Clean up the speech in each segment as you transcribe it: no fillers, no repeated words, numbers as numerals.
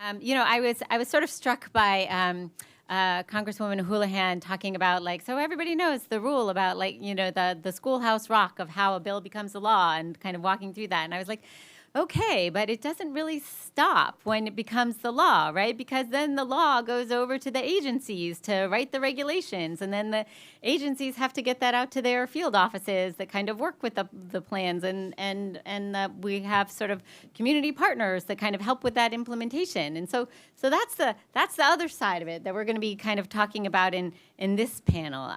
I was sort of struck by Congresswoman Houlihan talking about so everybody knows the rule about the schoolhouse rock of how a bill becomes a law and kind of walking through that. And I was like, okay, but it doesn't really stop when it becomes the law, right? Because then the law goes over to the agencies to write the regulations, and then the agencies have to get that out to their field offices that kind of work with the plans, and we have sort of community partners that kind of help with that implementation. And so that's the other side of it that we're going to be kind of talking about in this panel.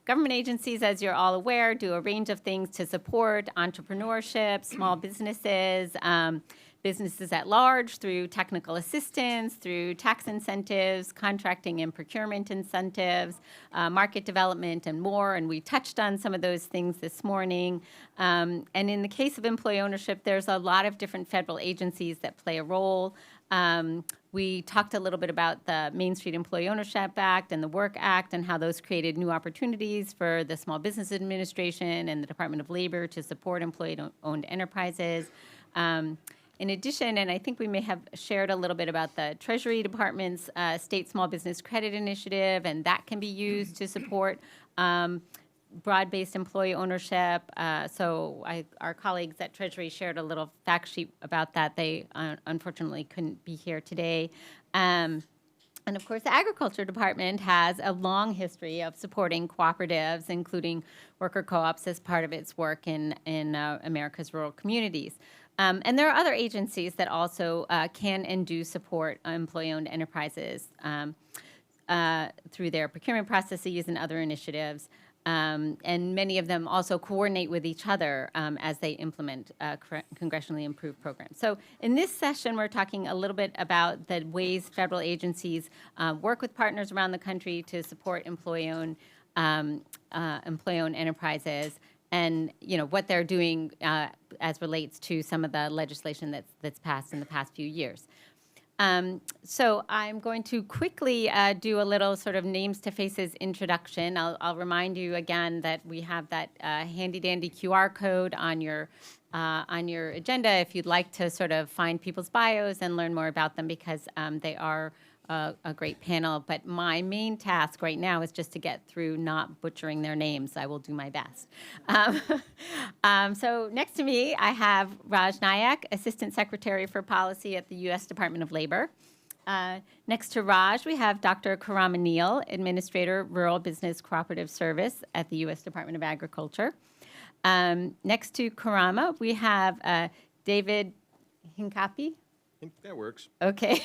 Government agencies, as you're all aware, do a range of things to support entrepreneurship, small businesses, businesses at large through technical assistance, through tax incentives, contracting and procurement incentives, market development, and more. And we touched on some of those things this morning. And in the case of employee ownership, there's a lot of different federal agencies that play a role. We talked a little bit about the Main Street Employee Ownership Act and the Work Act and how those created new opportunities for the Small Business Administration and the Department of Labor to support employee-owned enterprises. In addition, and I think we may have shared a little bit about the Treasury Department's State Small Business Credit Initiative, and that can be used to support broad-based employee ownership. Our colleagues at Treasury shared a little fact sheet about that. They unfortunately couldn't be here today. And of course, the Agriculture Department has a long history of supporting cooperatives, including worker co-ops, as part of its work in America's rural communities. And there are other agencies that also can and do support employee-owned enterprises through their procurement processes and other initiatives. And many of them also coordinate with each other as they implement congressionally improved programs. So in this session, we're talking a little bit about the ways federal agencies work with partners around the country to support employee-owned enterprises, and what they're doing as relates to some of the legislation that's passed in the past few years. So I'm going to quickly do a little sort of names to faces introduction. I'll remind you again that we have that handy-dandy QR code on your agenda if you'd like to sort of find people's bios and learn more about them, because they are a great panel. But my main task right now is just to get through not butchering their names. I will do my best. So next to me, I have Raj Nayak, Assistant Secretary for Policy at the US Department of Labor. Next to Raj, we have Dr. Karama Neal, Administrator, Rural Business Cooperative Service at the US Department of Agriculture. Next to Karama, we have David Hincapi. That works. Okay.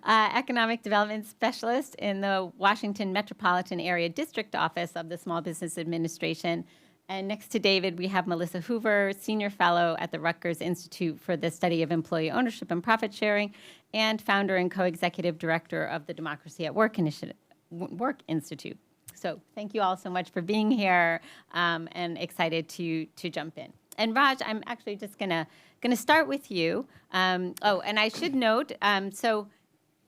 Economic Development Specialist in the Washington Metropolitan Area District Office of the Small Business Administration. And next to David, we have Melissa Hoover, Senior Fellow at the Rutgers Institute for the Study of Employee Ownership and Profit Sharing, and founder and co-executive director of the Democracy at Work Institute. So thank you all so much for being here, and excited to jump in. And Raj, I'm actually just gonna start with you. And I should note, so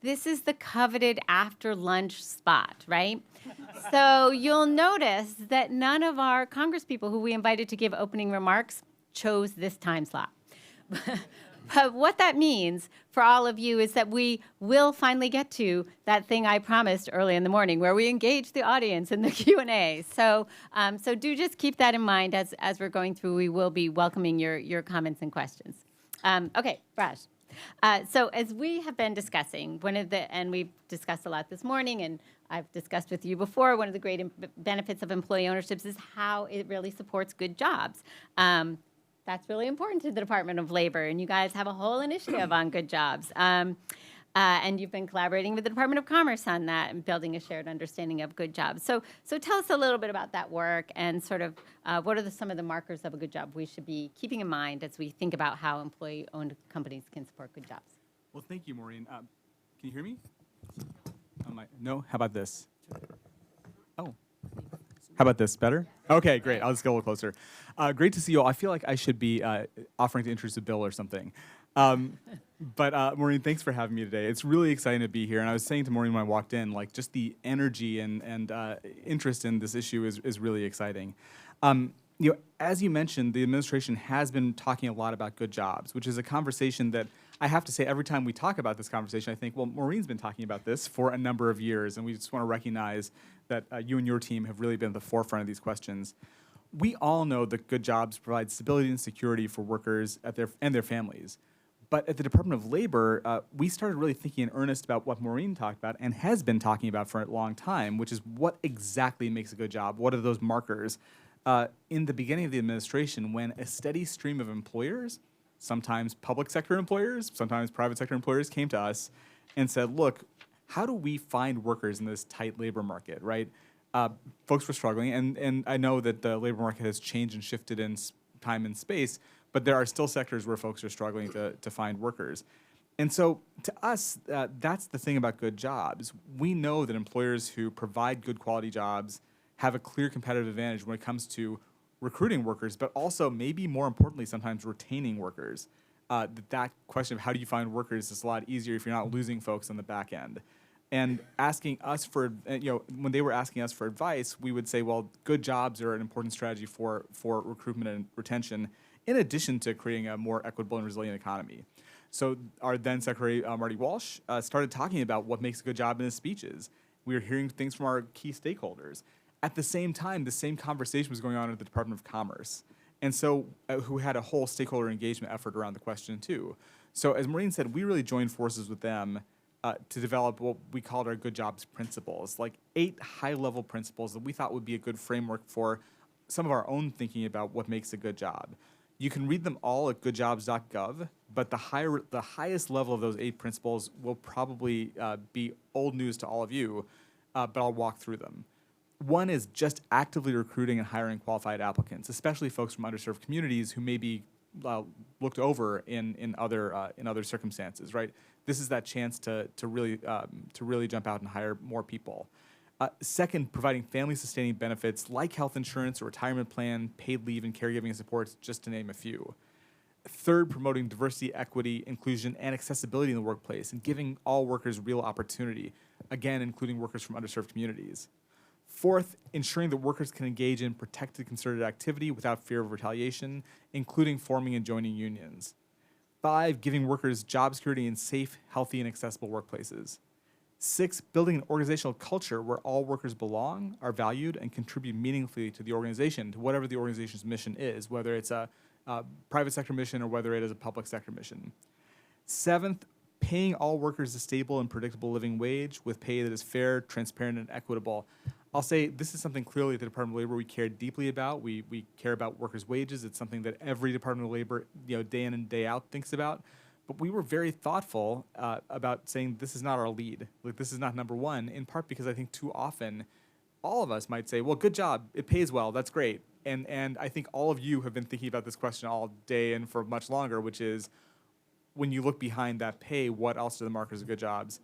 this is the coveted after lunch spot, right? So you'll notice that none of our congresspeople who we invited to give opening remarks chose this time slot. But what that means for all of you is that we will finally get to that thing I promised early in the morning, where we engage the audience in the Q&A. So do just keep that in mind as we're going through. We will be welcoming your comments and questions. Okay, Raj. So as we have been discussing, and we've discussed a lot this morning, and I've discussed with you before, one of the great benefits of employee ownership is how it really supports good jobs. That's really important to the Department of Labor, and you guys have a whole initiative on good jobs. And you've been collaborating with the Department of Commerce on that and building a shared understanding of good jobs. So tell us a little bit about that work, and sort of what are some of the markers of a good job we should be keeping in mind as we think about how employee-owned companies can support good jobs. Well, thank you, Maureen. Can you hear me? No? How about this? Oh. How about this? Better? Okay, great. I'll just go a little closer. Great to see you all. I feel like I should be offering to introduce a bill or something. But Maureen, thanks for having me today. It's really exciting to be here. And I was saying to Maureen when I walked in, like, just the energy and interest in this issue is really exciting. As you mentioned, the administration has been talking a lot about good jobs, which is a conversation that I have to say, every time we talk about this conversation, I think, well, Maureen's been talking about this for a number of years, and we just want to recognize that you and your team have really been at the forefront of these questions. We all know that good jobs provide stability and security for workers and their families. But at the Department of Labor, we started really thinking in earnest about what Maureen talked about and has been talking about for a long time, which is what exactly makes a good job. What are those markers? In the beginning of the administration, when a steady stream of employers, sometimes public sector employers, sometimes private sector employers, came to us and said, look, how do we find workers in this tight labor market, right? Folks were struggling, and I know that the labor market has changed and shifted in time and space, but there are still sectors where folks are struggling to find workers. And so to us, that's the thing about good jobs. We know that employers who provide good quality jobs have a clear competitive advantage when it comes to recruiting workers, but also maybe more importantly, sometimes retaining workers. That question of how do you find workers is a lot easier if you're not losing folks on the back end. And asking us for, when they were asking us for advice, we would say, well, good jobs are an important strategy for recruitment and retention, in addition to creating a more equitable and resilient economy. So our then Secretary, Marty Walsh, started talking about what makes a good job in his speeches. We were hearing things from our key stakeholders. At the same time, the same conversation was going on at the Department of Commerce, and so who had a whole stakeholder engagement effort around the question too. So as Maureen said, we really joined forces with them to develop what we called our good jobs principles, like 8 high-level principles that we thought would be a good framework for some of our own thinking about what makes a good job. You can read them all at goodjobs.gov, but the highest level of those 8 principles will probably be old news to all of you, but I'll walk through them. One is just actively recruiting and hiring qualified applicants, especially folks from underserved communities who may be looked over in other circumstances. Right, this is that chance to really jump out and hire more people. Second, providing family-sustaining benefits like health insurance, a retirement plan, paid leave, and caregiving supports, just to name a few. Third, promoting diversity, equity, inclusion, and accessibility in the workplace, and giving all workers real opportunity, again, including workers from underserved communities. Fourth, ensuring that workers can engage in protected concerted activity without fear of retaliation, including forming and joining unions. 5, giving workers job security in safe, healthy, and accessible workplaces. 6, building an organizational culture where all workers belong, are valued, and contribute meaningfully to the organization, to whatever the organization's mission is, whether it's a private sector mission or whether it is a public sector mission. 7th, paying all workers a stable and predictable living wage with pay that is fair, transparent, and equitable. I'll say this is something clearly at the Department of Labor we care deeply about. We care about workers' wages. It's something that every Department of Labor, day in and day out thinks about. But we were very thoughtful about saying this is not our lead. Like, this is not number one, in part because I think too often all of us might say, well, good job, it pays well, that's great. And I think all of you have been thinking about this question all day and for much longer, which is, when you look behind that pay, what else are the markers of good jobs?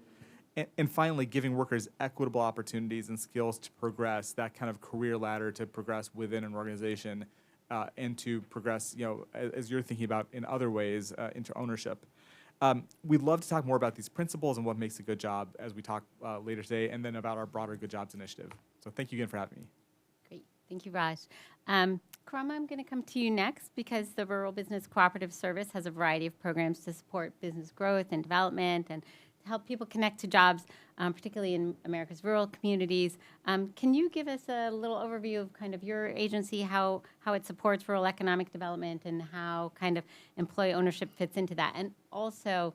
And finally, giving workers equitable opportunities and skills to progress, that kind of career ladder to progress within an organization and to progress, as you're thinking about in other ways, into ownership. We'd love to talk more about these principles and what makes a good job as we talk later today, and then about our broader Good Jobs initiative. So thank you again for having me. Great. Thank you, Raj. Karama, I'm going to come to you next because the Rural Business Cooperative Service has a variety of programs to support business growth and development and to help people connect to jobs, particularly in America's rural communities. Can you give us a little overview of kind of your agency, how it supports rural economic development and how kind of employee ownership fits into that? And also,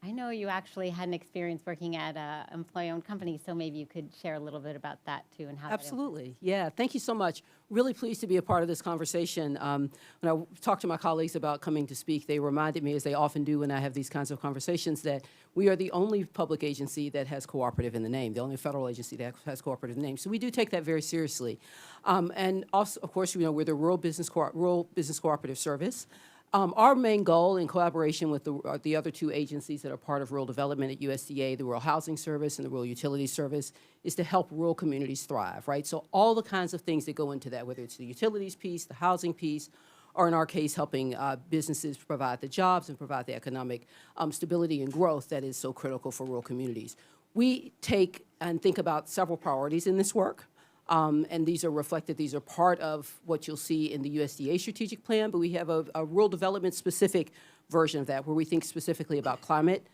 I know you actually had an experience working at an employee-owned company, so maybe you could share a little bit about that too and how. Absolutely. Yeah. Thank you so much. Really pleased to be a part of this conversation. When I talked to my colleagues about coming to speak, they reminded me, as they often do when I have these kinds of conversations, that we are the only public agency that has cooperative in the name, the only federal agency that has cooperative in the name. So we do take that very seriously. And also, of course, we're the Rural Business Cooperative Service. Our main goal, in collaboration with the other 2 agencies that are part of rural development at USDA, the Rural Housing Service and the Rural Utilities Service, is to help rural communities thrive, right? So all the kinds of things that go into that, whether it's the utilities piece, the housing piece, or in our case, helping businesses provide the jobs and provide the economic stability and growth that is so critical for rural communities. We take and think about several priorities in this work. And these are reflected, these are part of what you'll see in the USDA strategic plan, but we have a rural development specific version of that, where we think specifically about climate,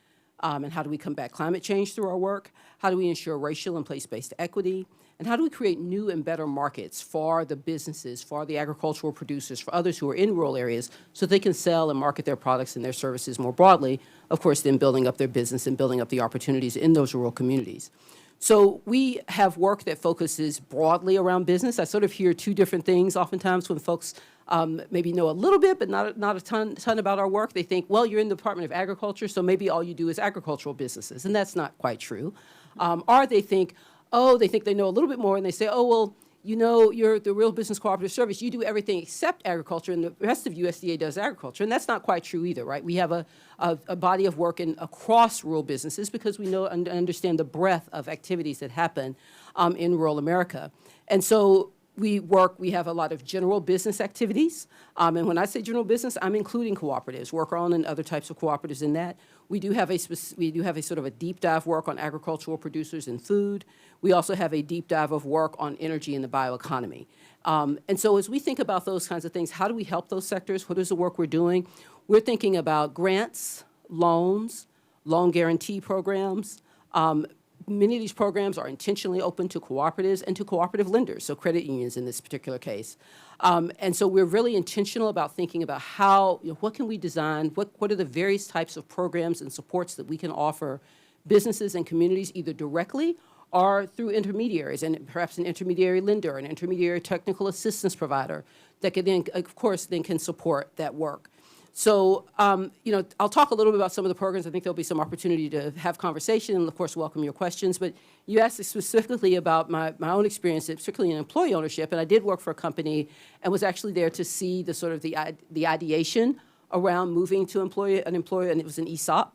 and how do we combat climate change through our work? How do we ensure racial and place-based equity? And how do we create new and better markets for the businesses, for the agricultural producers, for others who are in rural areas, so they can sell and market their products and their services more broadly, of course, then building up their business and building up the opportunities in those rural communities. So we have work that focuses broadly around business. I sort of hear two different things oftentimes when folks maybe know a little bit, but not a ton about our work. They think, well, you're in the Department of Agriculture, so maybe all you do is agricultural businesses, and that's not quite true. Or they think, they know a little bit more, and they say, oh, well, you know, you're the Real Business Cooperative Service. You do everything except agriculture, and the rest of USDA does agriculture. And that's not quite true either, right? We have a body of work across rural businesses because we know and understand the breadth of activities that happen in rural America. And so we have a lot of general business activities. And when I say general business, I'm including cooperatives, worker-owned and other types of cooperatives in that. We do have a sort of a deep dive work on agricultural producers and food. We also have a deep dive of work on energy and the bioeconomy. And so as we think about those kinds of things, how do we help those sectors? What is the work we're doing? We're thinking about grants, loans, loan guarantee programs. Many of these programs are intentionally open to cooperatives and to cooperative lenders, so credit unions in this particular case. And so we're really intentional about thinking about how, what can we design, what are the various types of programs and supports that we can offer businesses and communities either directly or through intermediaries, and perhaps an intermediary lender, an intermediary technical assistance provider that can then, of course, then can support that work. So, I'll talk a little bit about some of the programs. I think there'll be some opportunity to have conversation and, of course, welcome your questions. But you asked specifically about my own experience, particularly in employee ownership. And I did work for a company and was actually there to see the sort of the ideation around moving to an employer, and it was an ESOP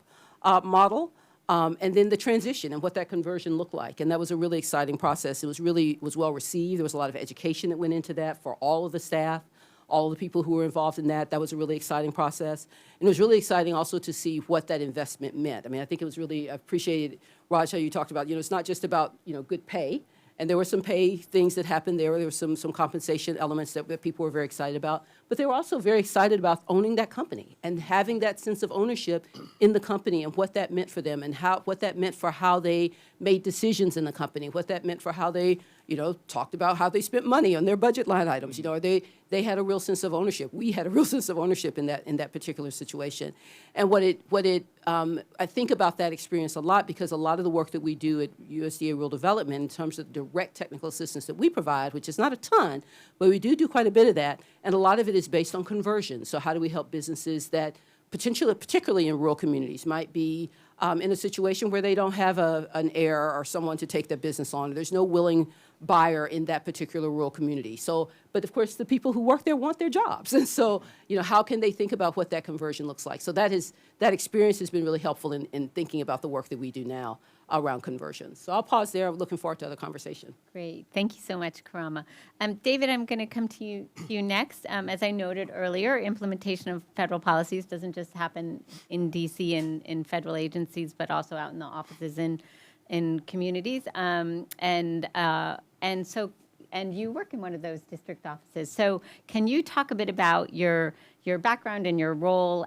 model. And then the transition and what that conversion looked like. And that was a really exciting process. It was well received. There was a lot of education that went into that for all of the staff, all of the people who were involved in that. That was a really exciting process. And it was really exciting also to see what that investment meant. I mean, I think it was really, I appreciated, Raj, how you talked about, it's not just about, good pay. And there were some pay things that happened there. There were some compensation elements that people were very excited about. But they were also very excited about owning that company and having that sense of ownership in the company and what that meant for them and what that meant for how they made decisions in the company, what that meant for how they, talked about how they spent money on their budget line items. They had a real sense of ownership. We had a real sense of ownership in that particular situation. And I think about that experience a lot because a lot of the work that we do at USDA Rural Development in terms of direct technical assistance that we provide, which is not a ton, but we do quite a bit of that, and a lot of it is based on conversion. So how do we help businesses that particularly in rural communities, might be in a situation where they don't have an heir or someone to take their business on. There's no willing buyer in that particular rural community. So, but of course, the people who work there want their jobs. And so, how can they think about what that conversion looks like? So that experience has been really helpful in thinking about the work that we do now around conversions. So I'll pause there. I'm looking forward to other conversation. Great. Thank you so much, Karama. David, I'm going to come to you next. As I noted earlier, implementation of federal policies doesn't just happen in D.C. and in federal agencies, but also out in the offices in communities. And you work in one of those district offices. So can you talk a bit about your background and your role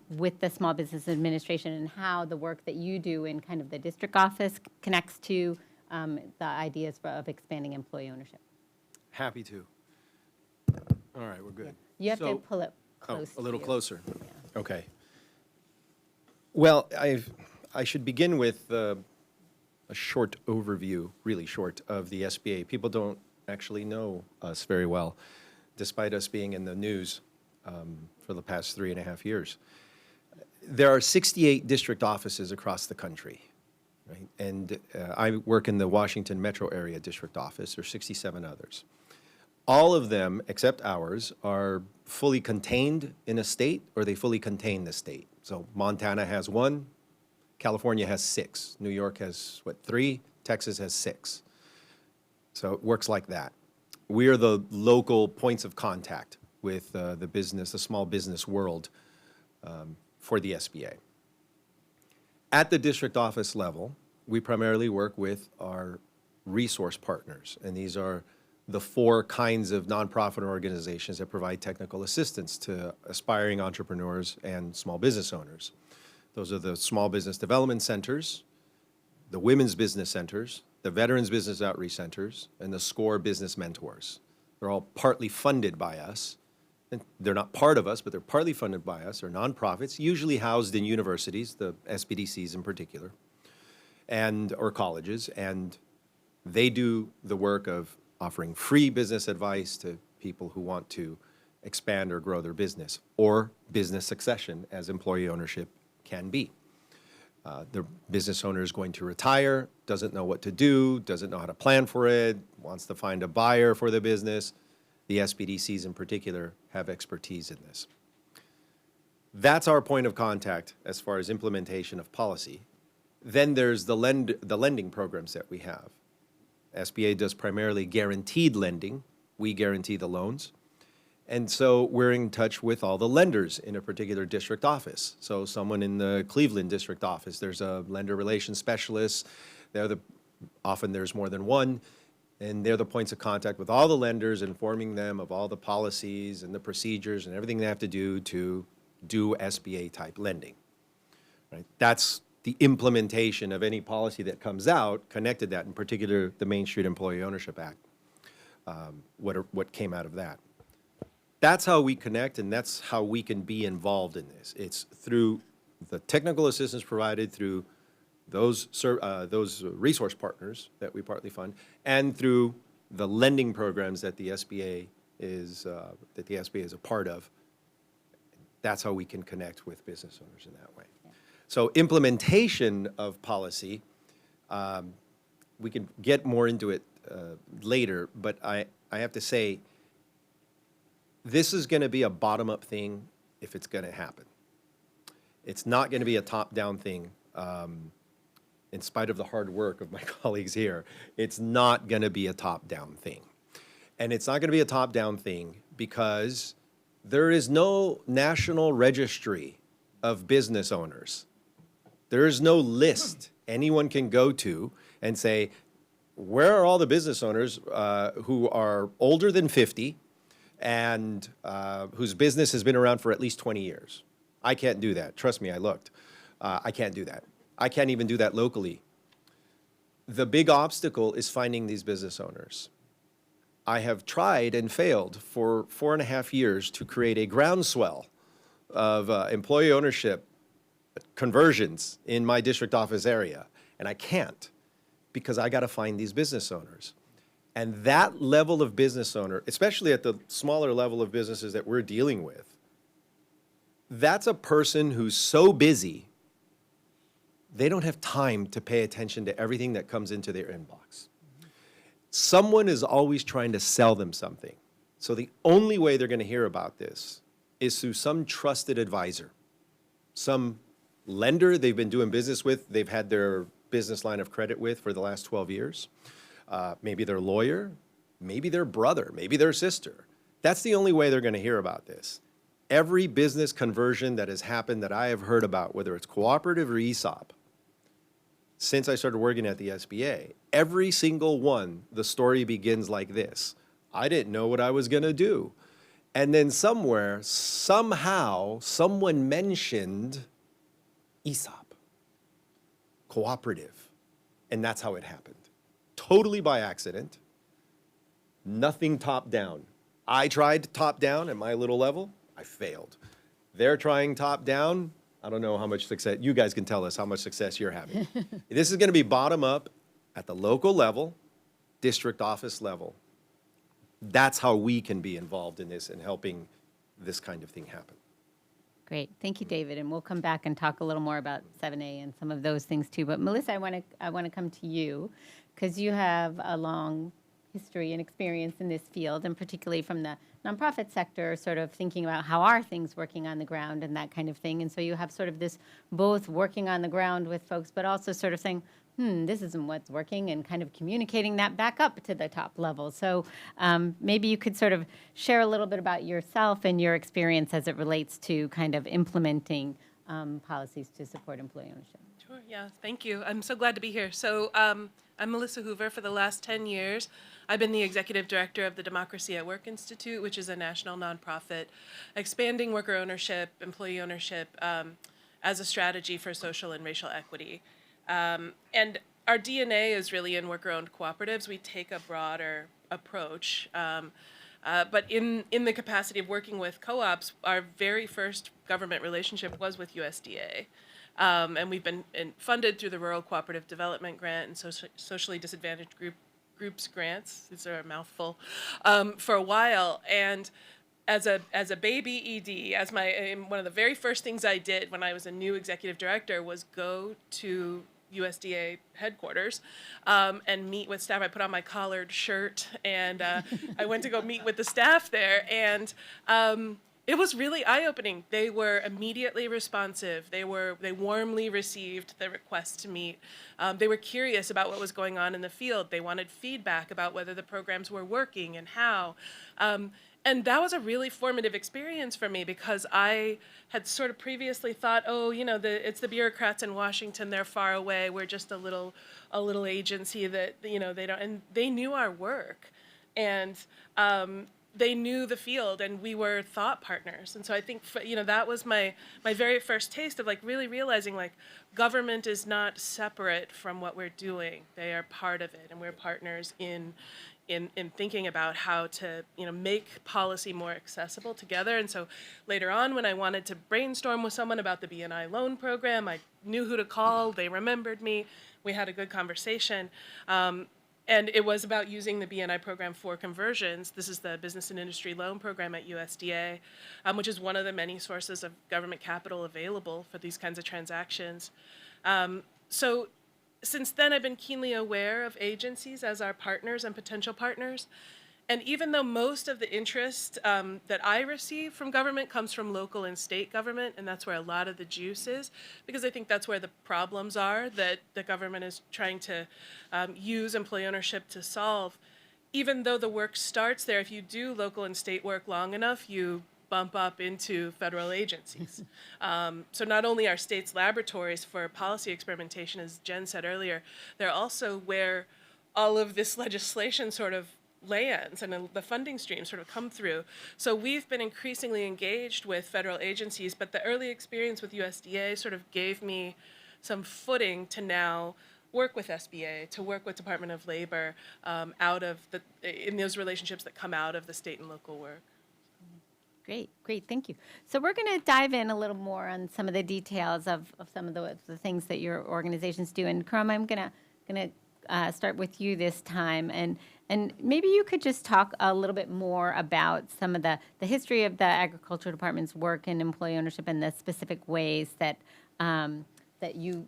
with the Small Business Administration and how the work that you do in kind of the district office connects to the ideas of expanding employee ownership? Happy to. All right, we're good. You have to pull it close. A little to you. closer. Yeah. Okay. Well, I should begin with a short overview, really short, of the SBA. People don't actually know us very well, despite us being in the news for the past 3.5 years. There are 68 district offices across the country, right? And I work in the Washington metro area district office. There are 67 others. All of them, except ours, are fully contained in a state, or they fully contain the state. So Montana has 1, California has 6, New York has, 3, Texas has 6. So it works like that. We are the local points of contact with the small business world for the SBA. At the district office level, we primarily work with our resource partners, and these are the 4 kinds of nonprofit organizations that provide technical assistance to aspiring entrepreneurs and small business owners. Those are the Small Business Development Centers, the Women's Business Centers, the Veterans Business Outreach Centers, and the SCORE Business Mentors. They're all partly funded by us. And they're not part of us, but they're partly funded by us. They're nonprofits, usually housed in universities, the SBDCs in particular, or colleges, and they do the work of offering free business advice to people who want to expand or grow their business, or business succession, as employee ownership can be. The business owner is going to retire, doesn't know what to do, doesn't know how to plan for it, wants to find a buyer for the business. The SBDCs in particular have expertise in this. That's our point of contact as far as implementation of policy. Then there's the lending programs that we have. SBA does primarily guaranteed lending. We guarantee the loans. And so we're in touch with all the lenders in a particular district office. So someone in the Cleveland district office, there's a lender relations specialist. Often there's more than one. And they're the points of contact with all the lenders, informing them of all the policies and the procedures and everything they have to do SBA-type lending. Right? That's the implementation of any policy that comes out connected to that, in particular the Main Street Employee Ownership Act, what came out of that. That's how we connect, and that's how we can be involved in this. It's through the technical assistance provided through those resource partners that we partly fund, and through the lending programs that the SBA is a part of. That's how we can connect with business owners in that way. So implementation of policy, we can get more into it later, but I have to say, this is going to be a bottom-up thing if it's going to happen. It's not going to be a top-down thing. In spite of the hard work of my colleagues here, it's not going to be a top-down thing. And it's not going to be a top-down thing because there is no national registry of business owners. There is no list anyone can go to and say, where are all the business owners who are older than 50 and whose business has been around for at least 20 years? I can't do that. Trust me, I looked. I can't do that. I can't even do that locally. The big obstacle is finding these business owners. I have tried and failed for 4.5 years to create a groundswell of employee ownership conversions in my district office area, and I can't because I got to find these business owners. And that level of business owner, especially at the smaller level of businesses that we're dealing with, that's a person who's so busy they don't have time to pay attention to everything that comes into their inbox. Someone is always trying to sell them something. So the only way they're going to hear about this is through some trusted advisor, some lender they've been doing business with, they've had their business line of credit with for the last 12 years, maybe their lawyer, maybe their brother, maybe their sister. That's the only way they're going to hear about this. Every business conversion that has happened that I have heard about, whether it's cooperative or ESOP, since I started working at the SBA, every single one, the story begins like this. I didn't know what I was going to do. And then somewhere, somehow, someone mentioned ESOP, cooperative, and that's how it happened. Totally by accident, nothing top down. I tried top down at my little level, I failed. They're trying top down. I don't know how much success, you guys can tell us how much success you're having. This is going to be bottom up at the local level, district office level. That's how we can be involved in this and helping this kind of thing happen. Great. Thank you, David. And we'll come back and talk a little more about 7A and some of those things too. But Melissa, I want to come to you because you have a long history and experience in this field, and particularly from the nonprofit sector, sort of thinking about how are things working on the ground and that kind of thing. And so you have sort of this both working on the ground with folks, but also sort of saying, this isn't what's working, and kind of communicating that back up to the top level. So maybe you could sort of share a little bit about yourself and your experience as it relates to kind of implementing policies to support employee ownership. Sure, yeah, thank you. I'm so glad to be here. So I'm Melissa Hoover. For the last 10 years, I've been the executive director of the Democracy at Work Institute, which is a national nonprofit expanding worker ownership, employee ownership as a strategy for social and racial equity. And our DNA is really in worker-owned cooperatives. We take a broader approach. But in the capacity of working with co-ops, our very first government relationship was with USDA. And we've been funded through the Rural Cooperative Development Grant and Socially Disadvantaged Groups grants. These are a mouthful, for a while. And as a baby ED, one of the very first things I did when I was a new executive director was go to USDA headquarters and meet with staff. I put on my collared shirt and I went to go meet with the staff there, and it was really eye-opening. They were immediately responsive. They warmly received the request to meet. They were curious about what was going on in the field. They wanted feedback about whether the programs were working and how. And that was a really formative experience for me, because I had sort of previously thought, oh, it's the bureaucrats in Washington, they're far away, we're just a little agency that, they don't, and they knew our work, and they knew the field, and we were thought partners. And so I think, that was my very first taste of really realizing government is not separate from what we're doing. They are part of it, and we're partners in thinking about how to make policy more accessible together. And so later on, when I wanted to brainstorm with someone about the BNI loan program, I knew who to call. They remembered me. We had a good conversation. And it was about using the BNI program for conversions. This is the Business and Industry Loan Program at USDA, which is one of the many sources of government capital available for these kinds of transactions. So since then, I've been keenly aware of agencies as our partners and potential partners. And even though most of the interest that I receive from government comes from local and state government, and that's where a lot of the juice is, because I think that's where the problems are that the government is trying to use employee ownership to solve. Even though the work starts there, if you do local and state work long enough, you bump up into federal agencies. So not only are states laboratories for policy experimentation, as Jen said earlier, they're also where all of this legislation sort of lands and the funding streams sort of come through. So we've been increasingly engaged with federal agencies, but the early experience with USDA sort of gave me some footing to now work with SBA, to work with Department of Labor in those relationships that come out of the state and local work. Great, thank you. So we're going to dive in a little more on some of the details of some of the things that your organizations do. And Karam, I'm going to start with you this time, and maybe you could just talk a little bit more about some of the history of the Agricultural Department's work in employee ownership and the specific ways that you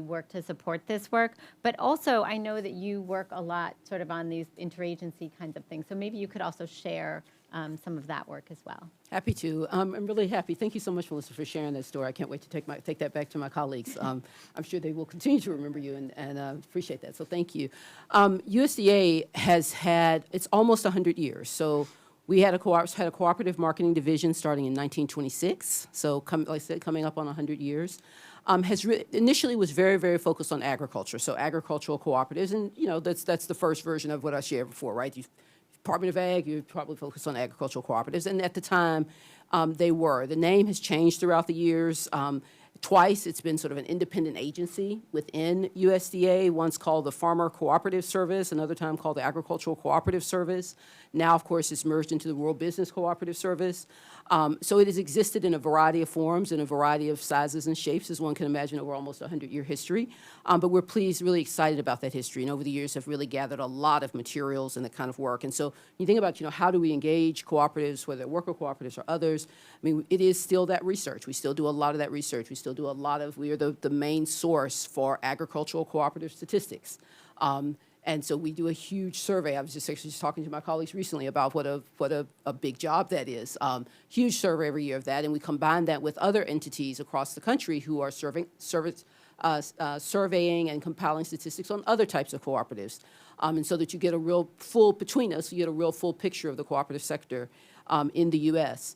work to support this work. But also, I know that you work a lot sort of on these interagency kinds of things. So maybe you could also share some of that work as well. Happy to. I'm really happy. Thank you so much, Melissa, for sharing that story. I can't wait to take that back to my colleagues. I'm sure they will continue to remember you and appreciate that. So thank you. USDA has had, it's almost 100 years. So we had a cooperative marketing division starting in 1926. So like I said, coming up on 100 years. Initially was very, very focused on agriculture. So agricultural cooperatives, and that's the first version of what I shared before, right? Department of Ag, you're probably focused on agricultural cooperatives, and at the time, they were. The name has changed throughout the years. Twice, it's been sort of an independent agency within USDA, once called the Farmer Cooperative Service, another time called the Agricultural Cooperative Service. Now, of course, it's merged into the Rural Business Cooperative Service. So it has existed in a variety of forms, in a variety of sizes and shapes, as one can imagine, over almost a 100-year history. But we're pleased, really excited about that history, and over the years have really gathered a lot of materials and the kind of work. And so you think about, how do we engage cooperatives, whether worker cooperatives or others? I mean, it is still that research. We still do a lot of that research. We are the main source for agricultural cooperative statistics. And so we do a huge survey. I was just actually talking to my colleagues recently about what a big job that is. Huge survey every year of that, and we combine that with other entities across the country who are surveying and compiling statistics on other types of cooperatives. And so that you get a real full, between us, you get a real full picture of the cooperative sector in the U.S.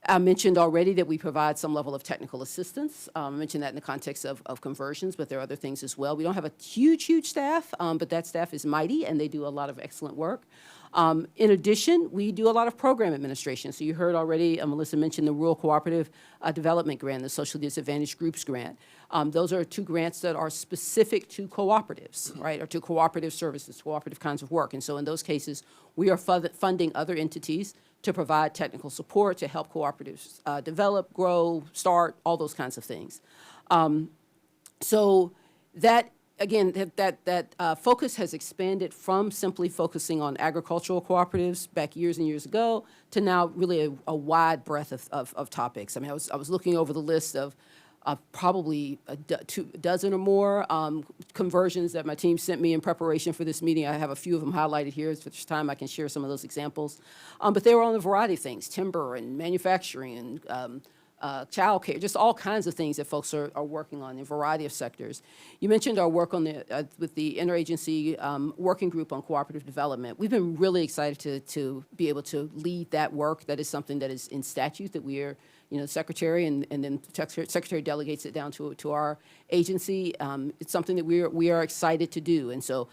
I mentioned already that we provide some level of technical assistance. I mentioned that in the context of conversions, but there are other things as well. We don't have a huge staff, but that staff is mighty, and they do a lot of excellent work. In addition, we do a lot of program administration. So you heard already, Melissa mentioned the Rural Cooperative Development Grant, the Social Disadvantaged Groups Grant. Those are 2 grants that are specific to cooperatives, right, or to cooperative services, cooperative kinds of work. And so in those cases, we are funding other entities to provide technical support, to help cooperatives develop, grow, start, all those kinds of things. So that, again, that focus has expanded from simply focusing on agricultural cooperatives back years and years ago to now really a wide breadth of topics. I mean, I was looking over the list of probably 2 dozen or more conversions that my team sent me in preparation for this meeting. I have a few of them highlighted here. If there's time, I can share some of those examples. But they were on a variety of things, timber and manufacturing and childcare, just all kinds of things that folks are working on in a variety of sectors. You mentioned our work on the with the interagency working group on cooperative development. We've been really excited to be able to lead that work. That is something that is in statute that we are, secretary, and then secretary delegates it down to our agency. It's something that we are excited to do, and so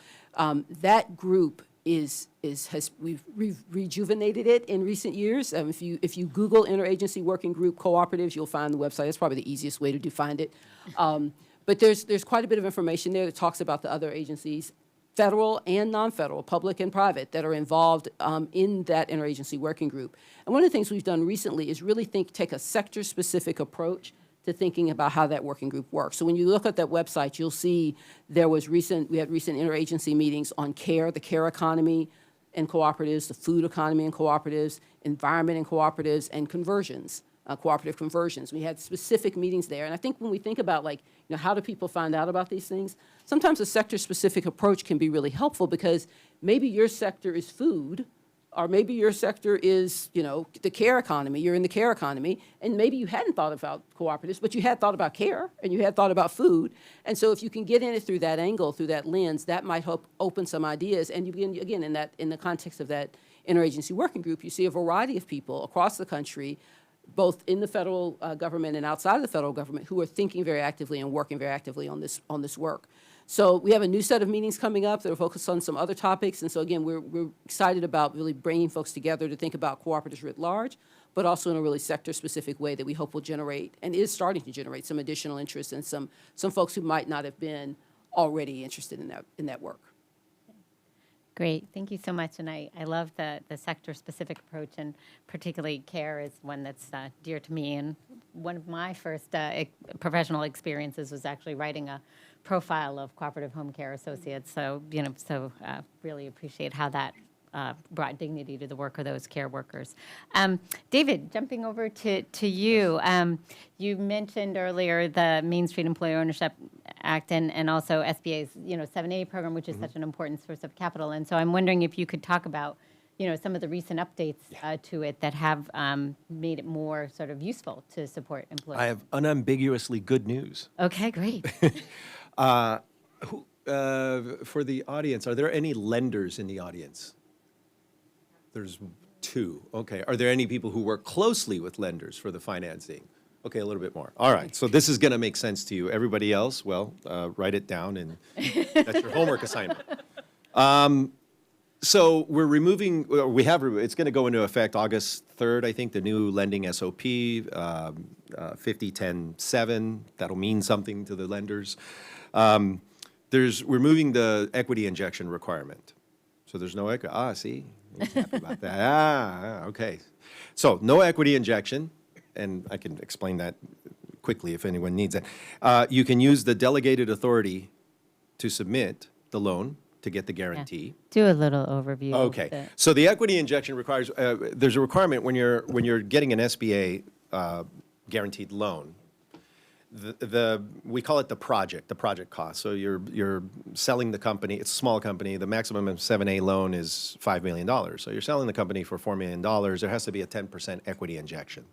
that group we've rejuvenated it in recent years. If you Google interagency working group cooperatives, you'll find the website. That's probably the easiest way to find it. But there's quite a bit of information there that talks about the other agencies, federal and non-federal, public and private, that are involved in that interagency working group. And one of the things we've done recently is really take a sector-specific approach to thinking about how that working group works. So when you look at that website, you'll see we had recent interagency meetings on care, the care economy and cooperatives, the food economy and cooperatives, environment and cooperatives, and conversions, cooperative conversions. We had specific meetings there. And I think when we think about, how do people find out about these things, sometimes a sector-specific approach can be really helpful, because maybe your sector is food, or maybe your sector is, the care economy, you're in the care economy, and maybe you hadn't thought about cooperatives, but you had thought about care, and you had thought about food. And so if you can get in it through that angle, through that lens, that might help open some ideas. And you begin, again, in the context of that interagency working group, you see a variety of people across the country, both in the federal government and outside of the federal government, who are thinking very actively and working very actively on this work. So we have a new set of meetings coming up that are focused on some other topics. And so, again, we're excited about really bringing folks together to think about cooperatives writ large, but also in a really sector-specific way that we hope will generate, and is starting to generate, some additional interest in some folks who might not have been already interested in that work. Great, thank you so much. And I love the sector-specific approach, and particularly care is one that's dear to me. And one of my first professional experiences was actually writing a profile of cooperative home care associates. So, really appreciate how that brought dignity to the work of those care workers. David, jumping over to you, you mentioned earlier the Main Street Employer Ownership Act and also SBA's 7A program, which is such an important source of capital. And so I'm wondering if you could talk about some of the recent updates to it that have made it more sort of useful to support employers. I have unambiguously good news. Okay, great. For the audience, are there any lenders in the audience? There's 2. Okay. Are there any people who work closely with lenders for the financing? Okay, a little bit more. All right. So this is going to make sense to you. Everybody else, well, write it down, and that's your homework assignment. So we're removing, it's going to go into effect August 3rd, I think, the new lending SOP, 50-10-7. That'll mean something to the lenders. We're moving the equity injection requirement. So there's no equity. See? He's happy about that. Okay. So no equity injection, and I can explain that quickly if anyone needs it. You can use the delegated authority to submit the loan to get the guarantee. Do a little overview. Okay. So the equity injection requires, there's a requirement when you're getting an SBA guaranteed loan. We call it the project cost. So you're selling the company, it's a small company, the maximum 7A loan is $5 million. So you're selling the company for $4 million, there has to be a 10% equity injection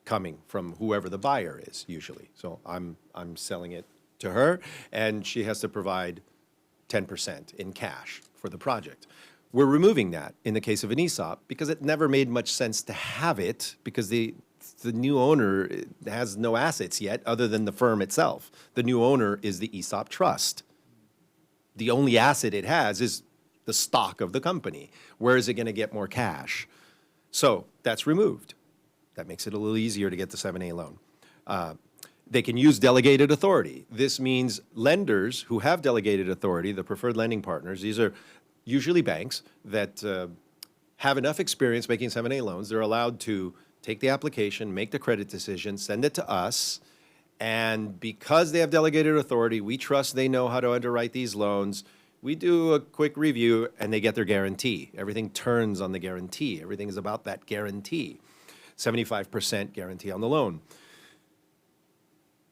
coming from whoever the buyer is usually. So I'm selling it to her, and she has to provide 10% in cash for the project. We're removing that in the case of an ESOP because it never made much sense to have it, because the new owner has no assets yet other than the firm itself. The new owner is the ESOP trust. The only asset it has is the stock of the company. Where is it going to get more cash? So that's removed. That makes it a little easier to get the 7A loan. They can use delegated authority. This means lenders who have delegated authority, the preferred lending partners, these are usually banks that have enough experience making 7A loans. They're allowed to take the application, make the credit decision, send it to us, and because they have delegated authority, we trust they know how to underwrite these loans. We do a quick review, and they get their guarantee. Everything turns on the guarantee. Everything is about that guarantee. 75% guarantee on the loan.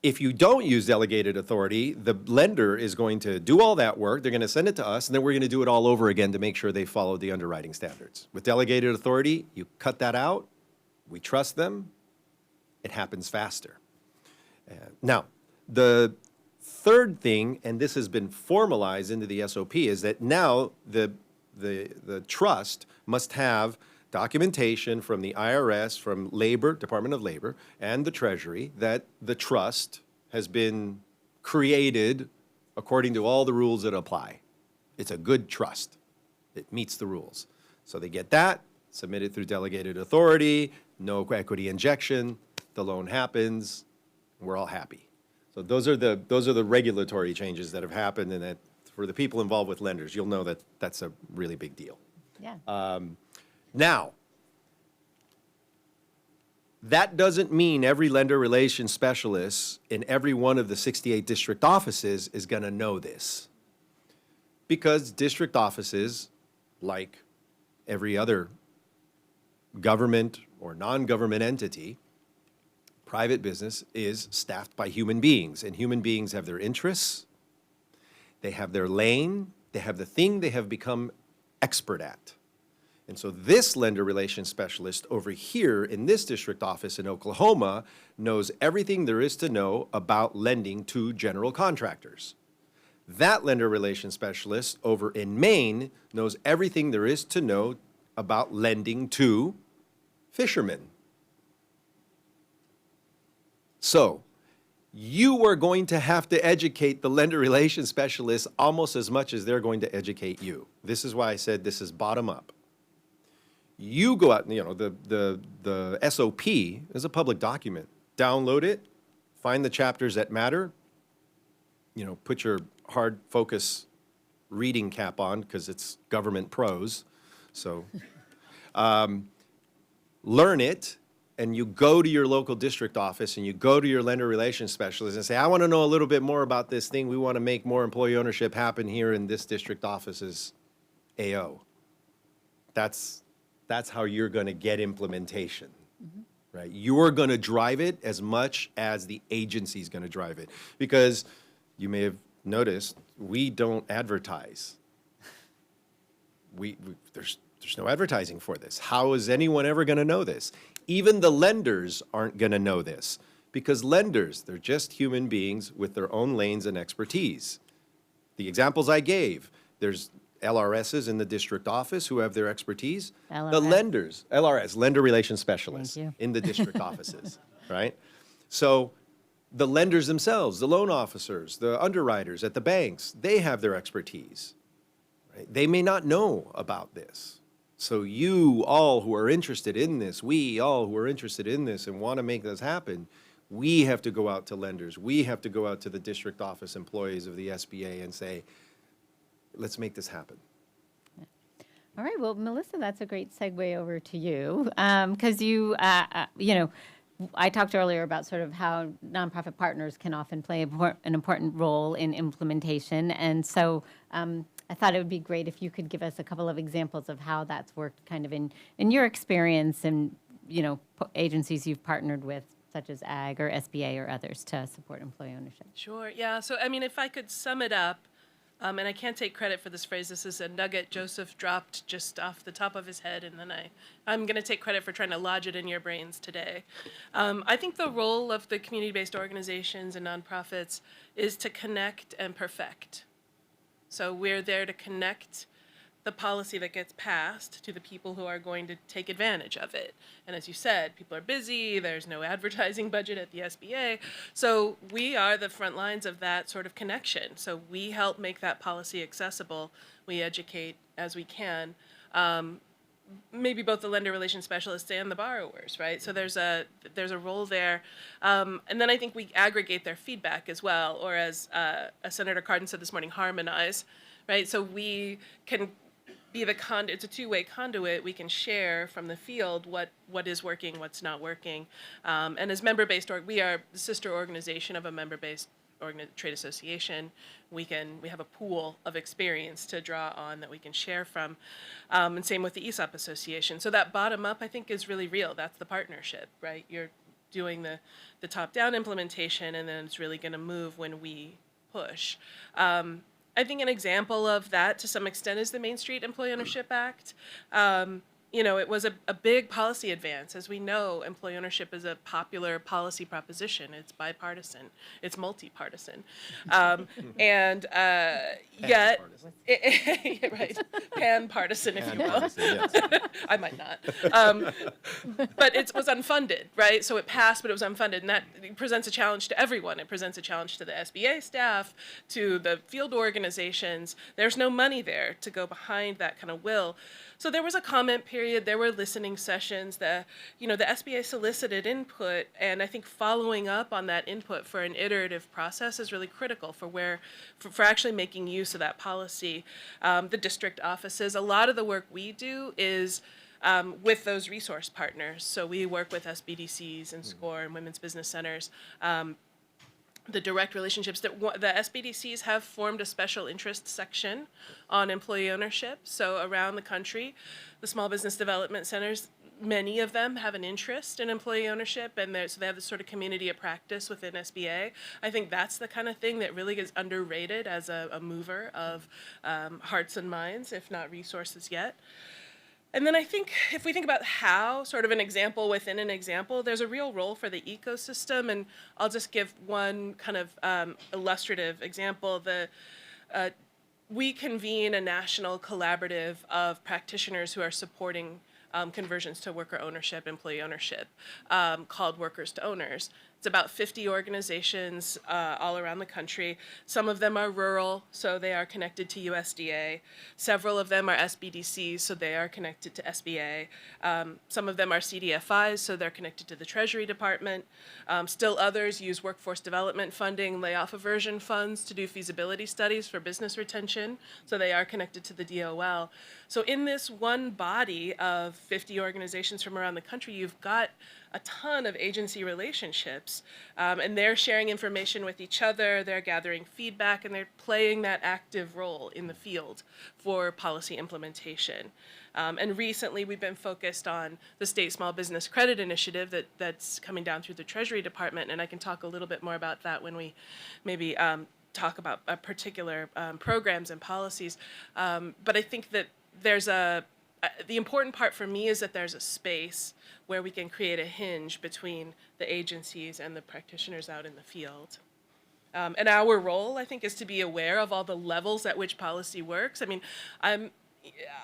If you don't use delegated authority, the lender is going to do all that work. They're going to send it to us, and then we're going to do it all over again to make sure they follow the underwriting standards. With delegated authority, you cut that out. We trust them. It happens faster. Now, the third thing, and this has been formalized into the SOP, is that now the trust must have documentation from the IRS, from Labor, Department of Labor, and the Treasury that the trust has been created according to all the rules that apply. It's a good trust. It meets the rules. So they get that, submit it through delegated authority, no equity injection, the loan happens, we're all happy. So those are the regulatory changes that have happened, and that for the people involved with lenders, you'll know that that's a really big deal. Yeah. Now, that doesn't mean every lender relations specialist in every one of the 68 district offices is going to know this. Because district offices, like every other government or non-government entity, private business is staffed by human beings, and human beings have their interests, they have their lane, they have the thing they have become expert at. And so this lender relations specialist over here in this district office in Oklahoma knows everything there is to know about lending to general contractors. That lender relations specialist over in Maine knows everything there is to know about lending to fishermen. So you are going to have to educate the lender relations specialist almost as much as they're going to educate you. This is why I said this is bottom up. You go out, the SOP is a public document. Download it, find the chapters that matter, put your hard focus reading cap on because it's government prose. So learn it, and you go to your local district office and you go to your lender relations specialist and say, I want to know a little bit more about this thing. We want to make more employee ownership happen here in this district office's AO. That's how you're going to get implementation, right? You're going to drive it as much as the agency's going to drive it. Because you may have noticed, we don't advertise. There's no advertising for this. How is anyone ever going to know this? Even the lenders aren't going to know this. Because lenders, they're just human beings with their own lanes and expertise. The examples I gave, there's LRSs in the district office who have their expertise. LRS. The lenders, LRS, lender relations specialists Thank you. in the district offices, right? So the lenders themselves, the loan officers, the underwriters at the banks, they have their expertise. Right? They may not know about this. So you all who are interested in this, we all who are interested in this and want to make this happen, we have to go out to lenders. We have to go out to the district office employees of the SBA and say, let's make this happen. All right. Well, Melissa, that's a great segue over to you because I talked earlier about sort of how nonprofit partners can often play an important role in implementation. And so I thought it would be great if you could give us a couple of examples of how that's worked kind of in your experience and, agencies you've partnered with, such as AG or SBA or others to support employee ownership. Sure, yeah. So, if I could sum it up, and I can't take credit for this phrase. This is a nugget Joseph dropped just off the top of his head, and then I'm going to take credit for trying to lodge it in your brains today. I think the role of the community-based organizations and nonprofits is to connect and perfect. So we're there to connect the policy that gets passed to the people who are going to take advantage of it. And as you said, people are busy, there's no advertising budget at the SBA. So we are the front lines of that sort of connection. So we help make that policy accessible. We educate as we can. Maybe both the lender relations specialists and the borrowers, right? So there's a role there, and then I think we aggregate their feedback as well, or as Senator Cardin said this morning, harmonize, right? So we can be the it's a two-way conduit. We can share from the field what is working, what's not working, and as member-based we are the sister organization of a member-based trade association. We have a pool of experience to draw on that we can share from, and same with the ESOP Association. So that bottom up, I think, is really real. That's the partnership, right? You're doing the top down implementation, and then it's really going to move when we push. I think an example of that to some extent is the Main Street Employee Ownership Act. It was a big policy advance. As we know, employee ownership is a popular policy proposition. It's bipartisan. It's multi-partisan. And yet, right, pan-partisan, if you will. Yes. I might not. But it was unfunded, right? So it passed, but it was unfunded. And that presents a challenge to everyone. It presents a challenge to the SBA staff, to the field organizations. There's no money there to go behind that kind of will. So there was a comment period, there were listening sessions, the SBA solicited input, and I think following up on that input for an iterative process is really critical for actually making use of that policy. The district offices, a lot of the work we do is with those resource partners. So we work with SBDCs and SCORE and Women's Business Centers. The direct relationships that the SBDCs have formed a special interest section on employee ownership. So around the country, the small business development centers, many of them have an interest in employee ownership, and so they have this sort of community of practice within SBA. I think that's the kind of thing that really is underrated as a mover of hearts and minds, if not resources yet. And then I think if we think about how, sort of an example within an example, there's a real role for the ecosystem. And I'll just give one kind of illustrative example. We convene a national collaborative of practitioners who are supporting conversions to worker ownership, employee ownership, called Workers to Owners. It's about 50 organizations all around the country. Some of them are rural, so they are connected to USDA. Several of them are SBDCs, so they are connected to SBA. Some of them are CDFIs, so they're connected to the Treasury Department. Still others use workforce development funding, layoff aversion funds to do feasibility studies for business retention, so they are connected to the DOL. So in this one body of 50 organizations from around the country, you've got a ton of agency relationships, and they're sharing information with each other, they're gathering feedback, and they're playing that active role in the field for policy implementation. And recently we've been focused on the State Small Business Credit Initiative that's coming down through the Treasury Department, and I can talk a little bit more about that when we maybe talk about particular programs and policies. But I think that there's the important part for me is that there's a space where we can create a hinge between the agencies and the practitioners out in the field. And our role, I think, is to be aware of all the levels at which policy works. I mean,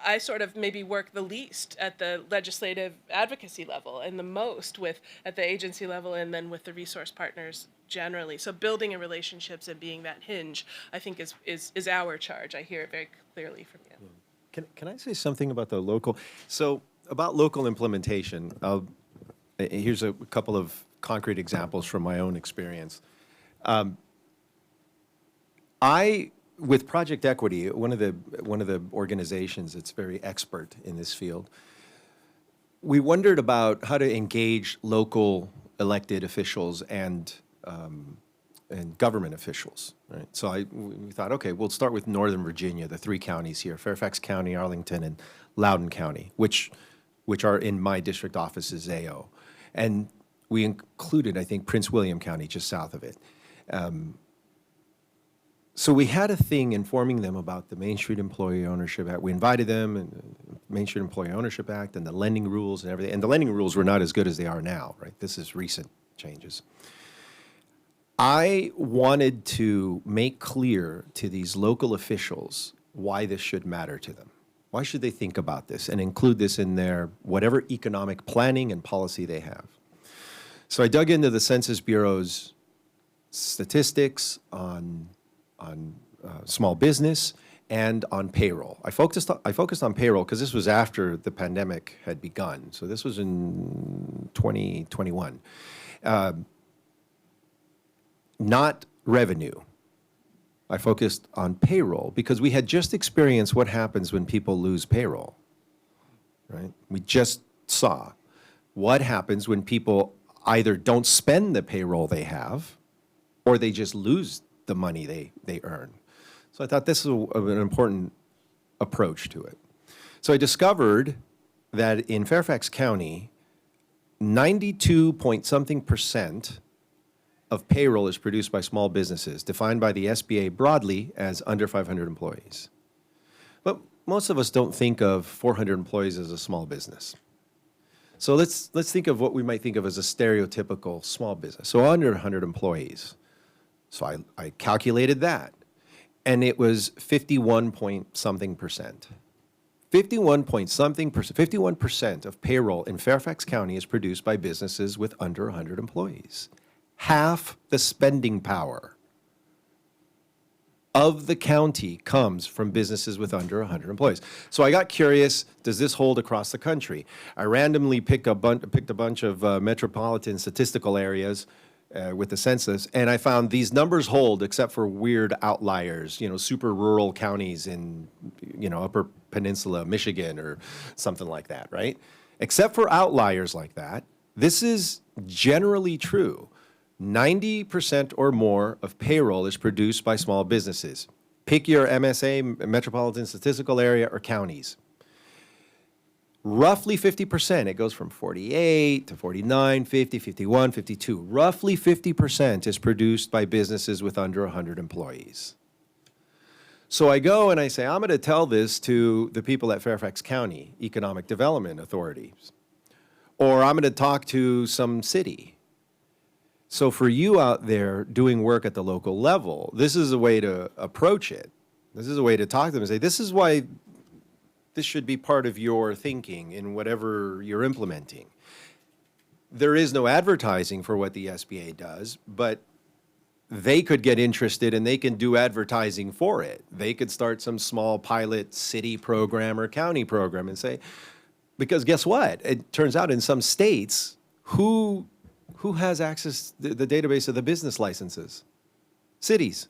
I sort of maybe work the least at the legislative advocacy level and the most at the agency level and then with the resource partners generally. So building relationships and being that hinge, I think, is our charge. I hear it very clearly from you. Can I say something about the local? So about local implementation, here's a couple of concrete examples from my own experience. With Project Equity, one of the organizations that's very expert in this field, we wondered about how to engage local elected officials and government officials, right? So we thought, okay, we'll start with Northern Virginia, the 3 counties here, Fairfax County, Arlington, and Loudoun County, which are in my district office's AO. And we included, I think, Prince William County, just south of it. So we had a thing informing them about the Main Street Employee Ownership Act. We invited them, and the Main Street Employee Ownership Act, and the lending rules and everything. And the lending rules were not as good as they are now, right? This is recent changes. I wanted to make clear to these local officials why this should matter to them. Why should they think about this and include this in their whatever economic planning and policy they have? So I dug into the Census Bureau's statistics on small business and on payroll. I focused on payroll because this was after the pandemic had begun. So this was in 2021. Not revenue. I focused on payroll because we had just experienced what happens when people lose payroll, right? We just saw what happens when people either don't spend the payroll they have or they just lose the money they earn. So I thought this was an important approach to it. So I discovered that in Fairfax County, 92-point-something% of payroll is produced by small businesses, defined by the SBA broadly as under 500 employees. But most of us don't think of 400 employees as a small business. So let's think of what we might think of as a stereotypical small business. So under 100 employees. So I calculated that, and it was 51-point-something%. 51% of payroll in Fairfax County is produced by businesses with under 100 employees. Half the spending power of the county comes from businesses with under 100 employees. So I got curious, does this hold across the country? I randomly picked a bunch of metropolitan statistical areas with the census, and I found these numbers hold except for weird outliers, super rural counties in, Upper Peninsula, Michigan, or something like that, right? Except for outliers like that, this is generally true. 90% or more of payroll is produced by small businesses. Pick your MSA, metropolitan statistical area, or counties. Roughly 50%, it goes from 48 to 49, 50, 51, 52. Roughly 50% is produced by businesses with under 100 employees. So I go and I say, I'm going to tell this to the people at Fairfax County Economic Development Authorities, or I'm going to talk to some city. So for you out there doing work at the local level, this is a way to approach it. This is a way to talk to them and say, this is why this should be part of your thinking in whatever you're implementing. There is no advertising for what the SBA does, but they could get interested and they can do advertising for it. They could start some small pilot city program or county program and say, because guess what? It turns out in some states, who has access to the database of the business licenses? Cities,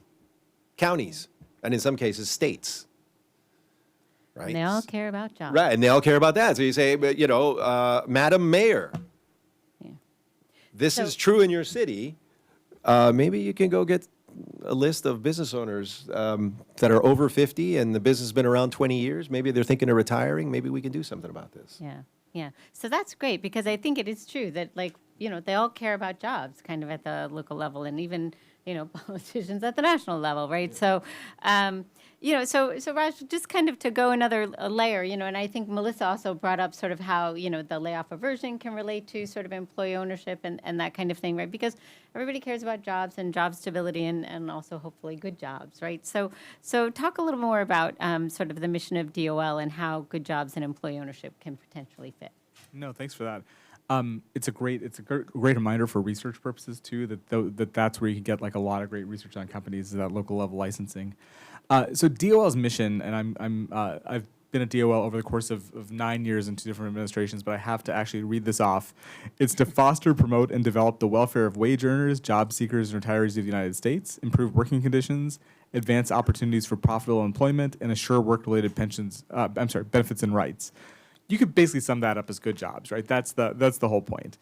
counties, and in some cases, states. Right? And they all care about jobs. Right, and they all care about that. So you say, Madam Mayor, Yeah. this So- is true in your city. Maybe you can go get a list of business owners that are over 50 and the business has been around 20 years. Maybe they're thinking of retiring. Maybe we can do something about this. Yeah, yeah. So that's great because I think it is true that they all care about jobs kind of at the local level and even, politicians at the national level, right? So, so Raj, just kind of to go another layer, and I think Melissa also brought up sort of how, the layoff aversion can relate to sort of employee ownership and that kind of thing, right? Because everybody cares about jobs and job stability and also hopefully good jobs, right? So talk a little more about sort of the mission of DOL and how good jobs and employee ownership can potentially fit. No, thanks for that. It's a great reminder for research purposes too. That's where you can get like a lot of great research on companies, that local level licensing. So DOL's mission, and I've been at DOL over the course of 9 years in 2 different administrations, but I have to actually read this off. It's to foster, promote, and develop the welfare of wage earners, job seekers, and retirees of the United States, improve working conditions, advance opportunities for profitable employment, and assure work-related benefits and rights. You could basically sum that up as good jobs, right? That's the whole point.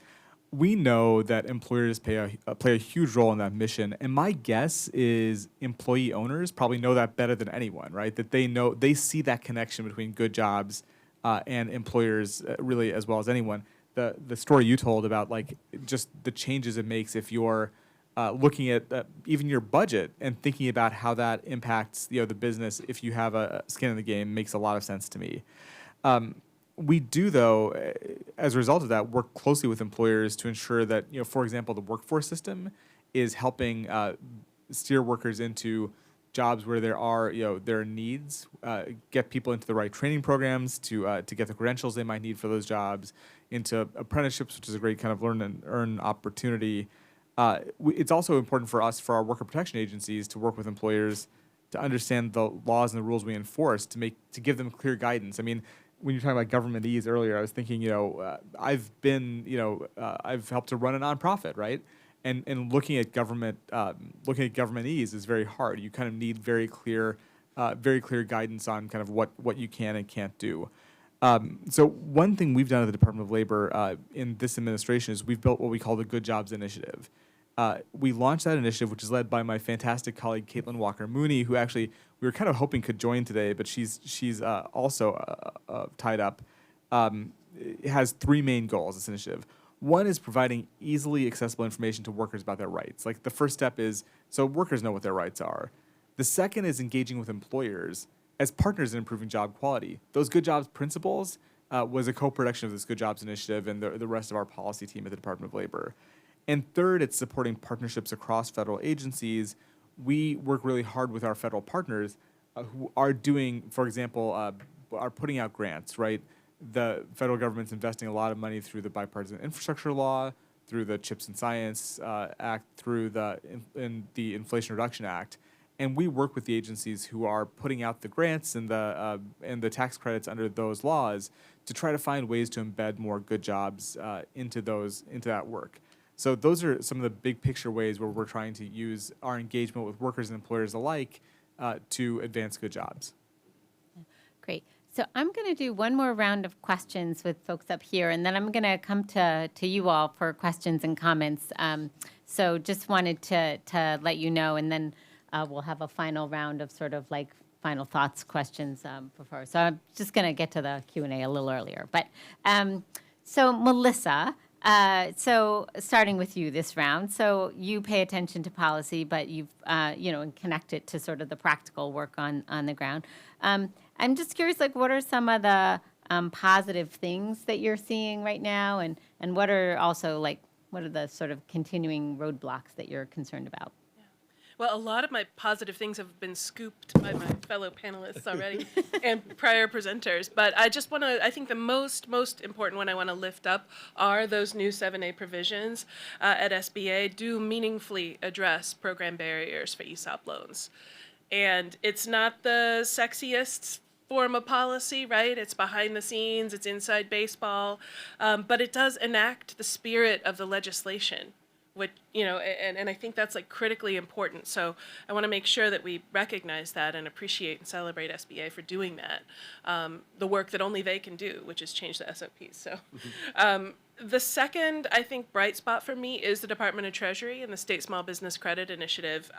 We know that employers play a huge role in that mission, and my guess is employee owners probably know that better than anyone, right? That they see that connection between good jobs and employers really as well as anyone. The story you told about like just the changes it makes if you're looking at even your budget and thinking about how that impacts the business if you have a skin in the game makes a lot of sense to me. We do, though, as a result of that, work closely with employers to ensure that, for example, the workforce system is helping steer workers into jobs where there are there are needs, get people into the right training programs to get the credentials they might need for those jobs, into apprenticeships, which is a great kind of learn and earn opportunity. It's also important for us, for our worker protection agencies, to work with employers to understand the laws and the rules we enforce, to give them clear guidance. I mean, when you're talking about government ease earlier, I was thinking, I've helped to run a nonprofit, right? And looking at government ease is very hard. You kind of need very clear guidance on kind of what you can and can't do. So one thing we've done at the Department of Labor in this administration is we've built what we call the Good Jobs Initiative. We launched that initiative, which is led by my fantastic colleague Caitlin Walker Mooney, who actually we were kind of hoping could join today, but she's also tied up. It has three main goals, this initiative. One is providing easily accessible information to workers about their rights. Like, the first step is so workers know what their rights are. The second is engaging with employers as partners in improving job quality. Those Good Jobs principles was a co-production of this Good Jobs Initiative and the rest of our policy team at the Department of Labor. And third, it's supporting partnerships across federal agencies. We work really hard with our federal partners who are doing, for example, are putting out grants, right? The federal government's investing a lot of money through the Bipartisan Infrastructure Law, through the CHIPS and Science Act, through the Inflation Reduction Act. And we work with the agencies who are putting out the grants and the tax credits under those laws to try to find ways to embed more good jobs into that work. So those are some of the big picture ways where we're trying to use our engagement with workers and employers alike to advance good jobs. Great. So I'm going to do one more round of questions with folks up here, and then I'm going to come to you all for questions and comments. So just wanted to let you know, and then we'll have a final round of sort of like final thoughts questions before. So I'm just going to get to the Q&A a little earlier. But so Melissa, so starting with you this round, so you pay attention to policy, but you've, and connect it to sort of the practical work on the ground. I'm just curious, like, what are some of the positive things that you're seeing right now, and what are also, like, what are the sort of continuing roadblocks that you're concerned about? Well, a lot of my positive things have been scooped by my fellow panelists already and prior presenters. But I just want to, I think the most important one I want to lift up are those new 7A provisions at SBA do meaningfully address program barriers for ESOP loans. And it's not the sexiest form of policy, right? It's behind the scenes, it's inside baseball, but it does enact the spirit of the legislation. Which, and I think that's like critically important. So I want to make sure that we recognize that and appreciate and celebrate SBA for doing that. The work that only they can do, which is change the SOPs. So the second, I think, bright spot for me is the Department of Treasury and the State Small Business Credit Initiative,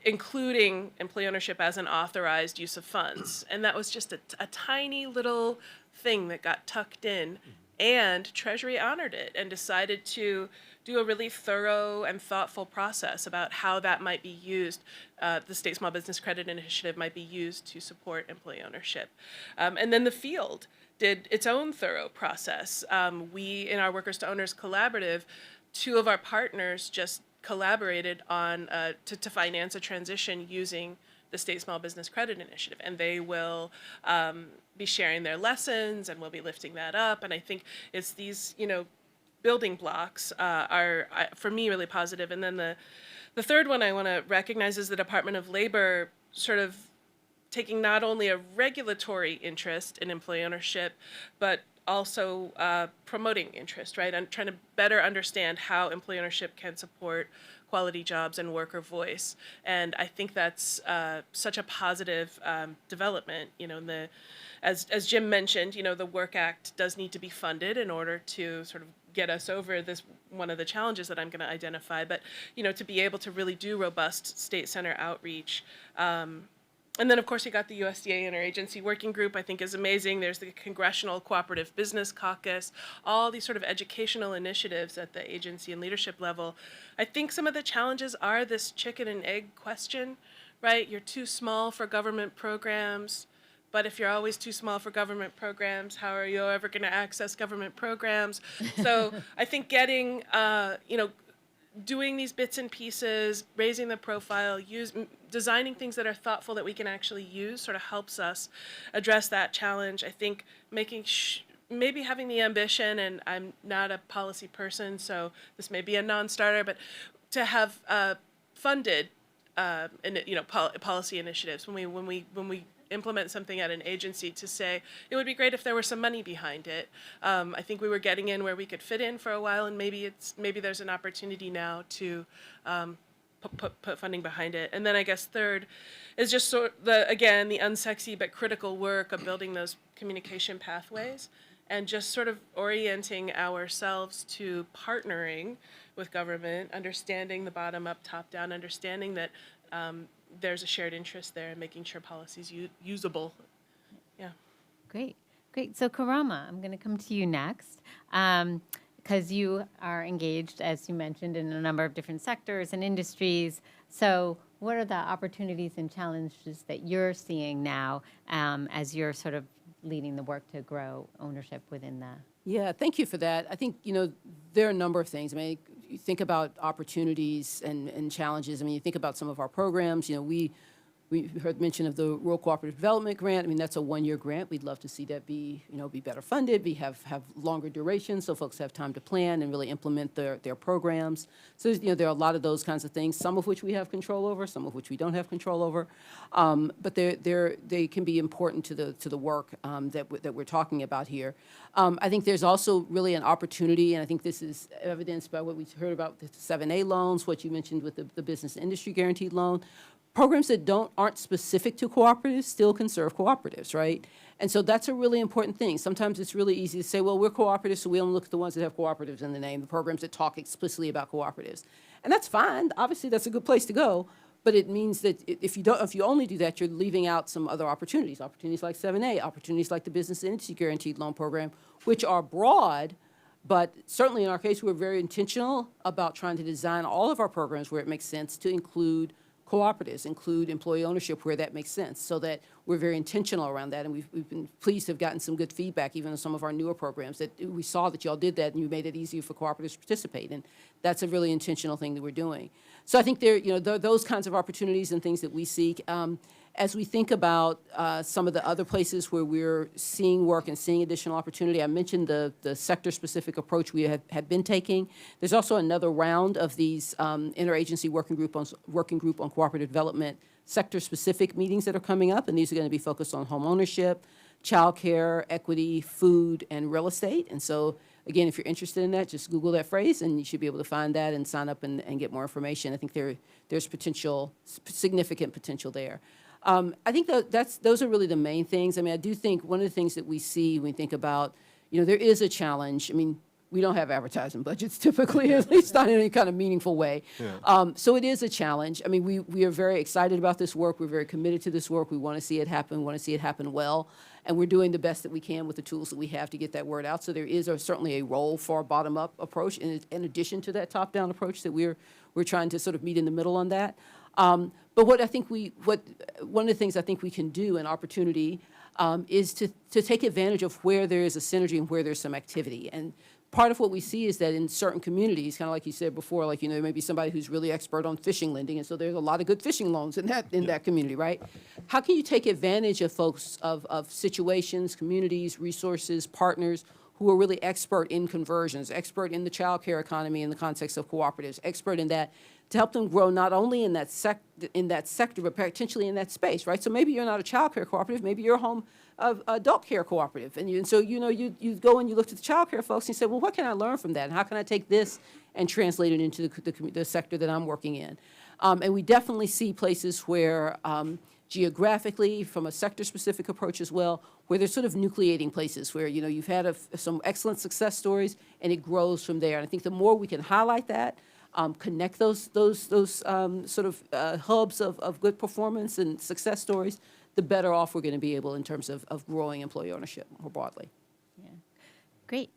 including employee ownership as an authorized use of funds. And that was just a tiny little thing that got tucked in. And Treasury honored it and decided to do a really thorough and thoughtful process about how that might be used. The State Small Business Credit Initiative might be used to support employee ownership. And then the field did its own thorough process. We, in our Workers to Owners Collaborative, two of our partners just collaborated on to finance a transition using the State Small Business Credit Initiative, and they will be sharing their lessons, and we'll be lifting that up. And I think it's these, building blocks are for me really positive. And then the third one I want to recognize is the Department of Labor sort of taking not only a regulatory interest in employee ownership, but also promoting interest, right? And trying to better understand how employee ownership can support quality jobs and worker voice. And I think that's such a positive development. As Jim mentioned, the Work Act does need to be funded in order to sort of get us over this, one of the challenges that I'm going to identify. But, to be able to really do robust state center outreach. And then, of course, you got the USDA Interagency Working Group, I think is amazing. There's the Congressional Cooperative Business Caucus, all these sort of educational initiatives at the agency and leadership level. I think some of the challenges are this chicken and egg question, right? You're too small for government programs, but if you're always too small for government programs, how are you ever going to access government programs? So I think getting, doing these bits and pieces, raising the profile, designing things that are thoughtful that we can actually use sort of helps us address that challenge. I think making maybe having the ambition, and I'm not a policy person, so this may be a non-starter, but to have funded policy initiatives when we implement something at an agency, to say it would be great if there were some money behind it. I think we were getting in where we could fit in for a while, and maybe there's an opportunity now to put funding behind it. And then I guess third is just the unsexy but critical work of building those communication pathways, and just sort of orienting ourselves to partnering with government, understanding the bottom up, top down, understanding that there's a shared interest there, and making sure policy's usable. Yeah. Great, great. So Karama, I'm going to come to you next, because you are engaged, as you mentioned, in a number of different sectors and industries. So what are the opportunities and challenges that you're seeing now as you're sort of leading the work to grow ownership within the? Yeah, thank you for that. I think, there are a number of things. I mean, you think about opportunities and challenges. I mean, you think about some of our programs. We heard mention of the Rural Cooperative Development Grant. I mean, that's a one-year grant. We'd love to see that be better funded, have longer duration, so folks have time to plan and really implement their programs. So, there are a lot of those kinds of things, some of which we have control over, some of which we don't have control over. But they can be important to the work that we're talking about here. I think there's also really an opportunity, and I think this is evidenced by what we heard about the 7A loans, what you mentioned with the business industry guaranteed loan. Programs that aren't specific to cooperatives still can serve cooperatives, right? And so that's a really important thing. Sometimes it's really easy to say, well, we're cooperatives, so we only look at the ones that have cooperatives in the name, the programs that talk explicitly about cooperatives. And that's fine. Obviously, that's a good place to go. But it means that if you only do that, you're leaving out some other opportunities like 7A, opportunities like the Business Industry Guaranteed Loan Program, which are broad. But certainly in our case, we're very intentional about trying to design all of our programs where it makes sense to include cooperatives, include employee ownership where that makes sense, so that we're very intentional around that. And we've been pleased to have gotten some good feedback, even in some of our newer programs, that we saw that y'all did that and you made it easier for cooperatives to participate. And that's a really intentional thing that we're doing. So I think there are those kinds of opportunities and things that we seek. As we think about some of the other places where we're seeing work and seeing additional opportunity, I mentioned the sector-specific approach we have been taking. There's also another round of these interagency working group on cooperative development sector-specific meetings that are coming up, and these are going to be focused on home ownership, childcare, equity, food, and real estate. And so, again, if you're interested in that, just Google that phrase, and you should be able to find that and sign up and get more information. I think there's significant potential there. I think those are really the main things. I mean, I do think one of the things that we see when we think about, there is a challenge. I mean, we don't have advertising budgets typically, at least not in any kind of meaningful way. Yeah. So it is a challenge. I mean, we are very excited about this work. We're very committed to this work. We want to see it happen. We want to see it happen well. And we're doing the best that we can with the tools that we have to get that word out. So there is certainly a role for a bottom-up approach in addition to that top-down approach that we're trying to sort of meet in the middle on that. But one of the things I think we can do, an opportunity, is to take advantage of where there is a synergy and where there's some activity. And part of what we see is that in certain communities, kind of like you said before, like, maybe somebody who's really expert on fishing lending, and so there's a lot of good fishing loans in that community, right? How can you take advantage of folks, of situations, communities, resources, partners who are really expert in conversions, expert in the child care economy in the context of cooperatives, expert in that, to help them grow not only in that sector, but potentially in that space, right? So maybe you're not a child care cooperative, maybe you're a home adult care cooperative, and so you go and you look at the child care folks and you say, well, what can I learn from that, and how can I take this and translate it into the sector that I'm working in? And we definitely see places where geographically, from a sector-specific approach as well, where there's sort of nucleating places where, you've had some excellent success stories and it grows from there. And I think the more we can highlight that, connect those sort of hubs of good performance and success stories, the better off we're going to be able in terms of growing employee ownership more broadly. Yeah, great.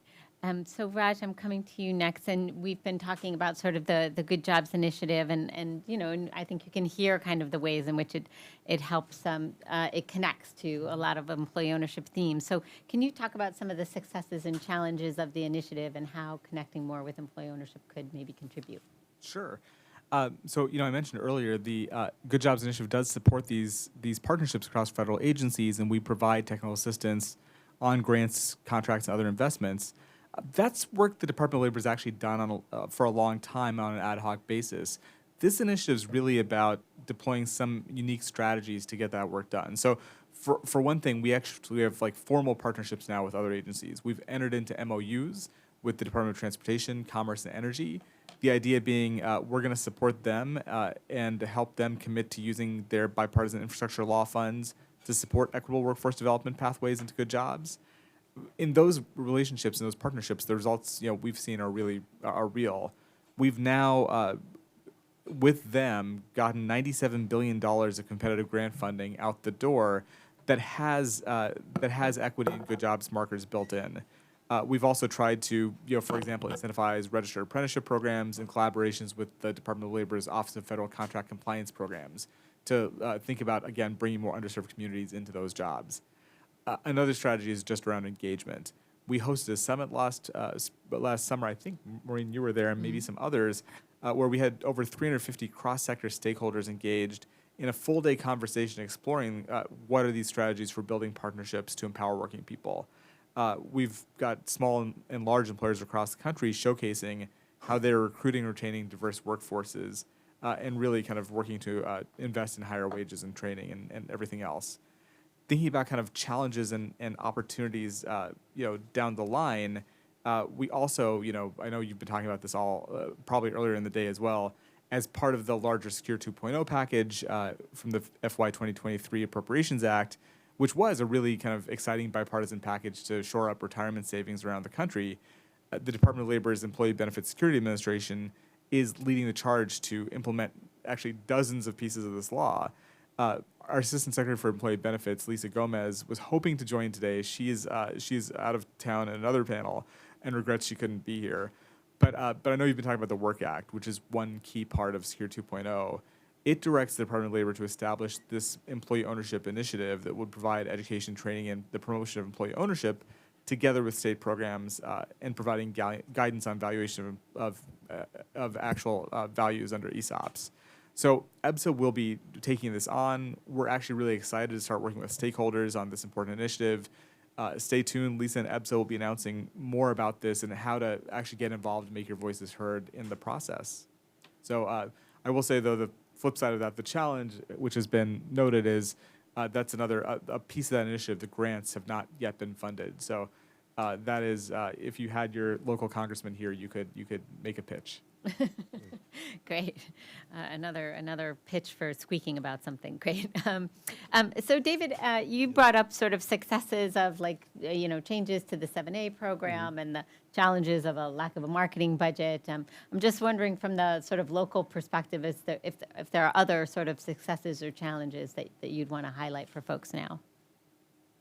So Raj, I'm coming to you next, and we've been talking about sort of the Good Jobs Initiative, and and I think you can hear kind of the ways in which it helps, it connects to a lot of employee ownership themes. So can you talk about some of the successes and challenges of the initiative and how connecting more with employee ownership could maybe contribute? Sure. So, I mentioned earlier the Good Jobs Initiative does support these partnerships across federal agencies, and we provide technical assistance on grants, contracts, and other investments. That's work the Department of Labor has actually done for a long time on an ad hoc basis. This initiative is really about deploying some unique strategies to get that work done. So, for one thing, we actually have like formal partnerships now with other agencies. We've entered into MOUs with the Department of Transportation, Commerce, and Energy. The idea being we're going to support them and help them commit to using their bipartisan infrastructure law funds to support equitable workforce development pathways into good jobs. In those relationships and those partnerships, the results we've seen are real. We've now with them gotten $97 billion of competitive grant funding out the door that has equity and good jobs markers built in. We've also tried to, for example, incentivize registered apprenticeship programs in collaborations with the Department of Labor's Office of Federal Contract Compliance programs to think about, again, bringing more underserved communities into those jobs. Another strategy is just around engagement. We hosted a summit last summer. I think, Maureen, you were there, and maybe some others, where we had over 350 cross-sector stakeholders engaged in a full-day conversation exploring what are these strategies for building partnerships to empower working people. We've got small and large employers across the country showcasing how they're recruiting and retaining diverse workforces and really kind of working to invest in higher wages and training and everything else. Thinking about kind of challenges and opportunities, down the line, we also, I know you've been talking about this all probably earlier in the day as well, as part of the larger Secure 2.0 package from the FY 2023 Appropriations Act, which was a really kind of exciting bipartisan package to shore up retirement savings around the country. The Department of Labor's Employee Benefit Security Administration is leading the charge to implement actually dozens of pieces of this law. Our Assistant Secretary for Employee Benefits, Lisa Gomez, was hoping to join today. She's out of town in another panel and regrets she couldn't be here. But I know you've been talking about the Work Act, which is one key part of Secure 2.0. It directs the Department of Labor to establish this employee ownership initiative that would provide education, training, and the promotion of employee ownership together with state programs and providing guidance on valuation of actual values under ESOPs. So EBSA will be taking this on. We're actually really excited to start working with stakeholders on this important initiative. Stay tuned. Lisa and EBSA will be announcing more about this and how to actually get involved and make your voices heard in the process. So I will say, though, the flip side of that, the challenge, which has been noted, is that's another a piece of that initiative. The grants have not yet been funded. So that is, if you had your local congressman here, you could make a pitch. Great. Another pitch for squeaking about something. Great. So David, you brought up sort of successes of changes to the 7A program and the challenges of a lack of a marketing budget. I'm just wondering from the sort of local perspective, if there are other sort of successes or challenges that you'd want to highlight for folks now.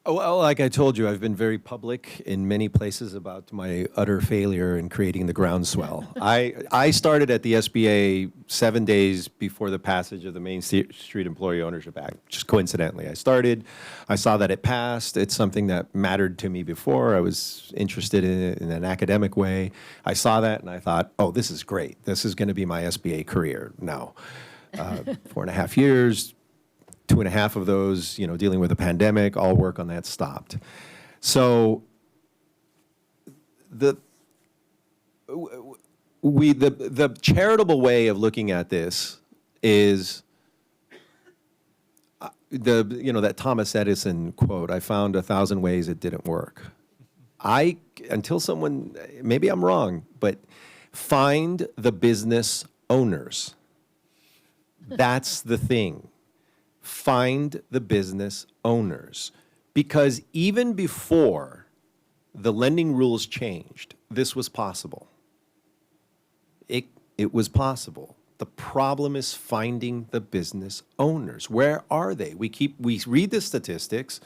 Oh, well, like I told you, I've been very public in many places about my utter failure in creating the groundswell. I started at the SBA 7 days before the passage of the Main Street Employee Ownership Act, just coincidentally. I saw that it passed. It's something that mattered to me before. I was interested in it in an academic way. I saw that and I thought, oh, this is great. This is going to be my SBA career now. 4.5 years. 2.5 of those, dealing with a pandemic, all work on that stopped. So the charitable way of looking at this is that Thomas Edison quote, I found 1,000 ways it didn't work. Until someone, maybe I'm wrong, but find the business owners. That's the thing. Find the business owners. Because even before the lending rules changed, this was possible. It was possible. The problem is finding the business owners. Where are they? We read the statistics.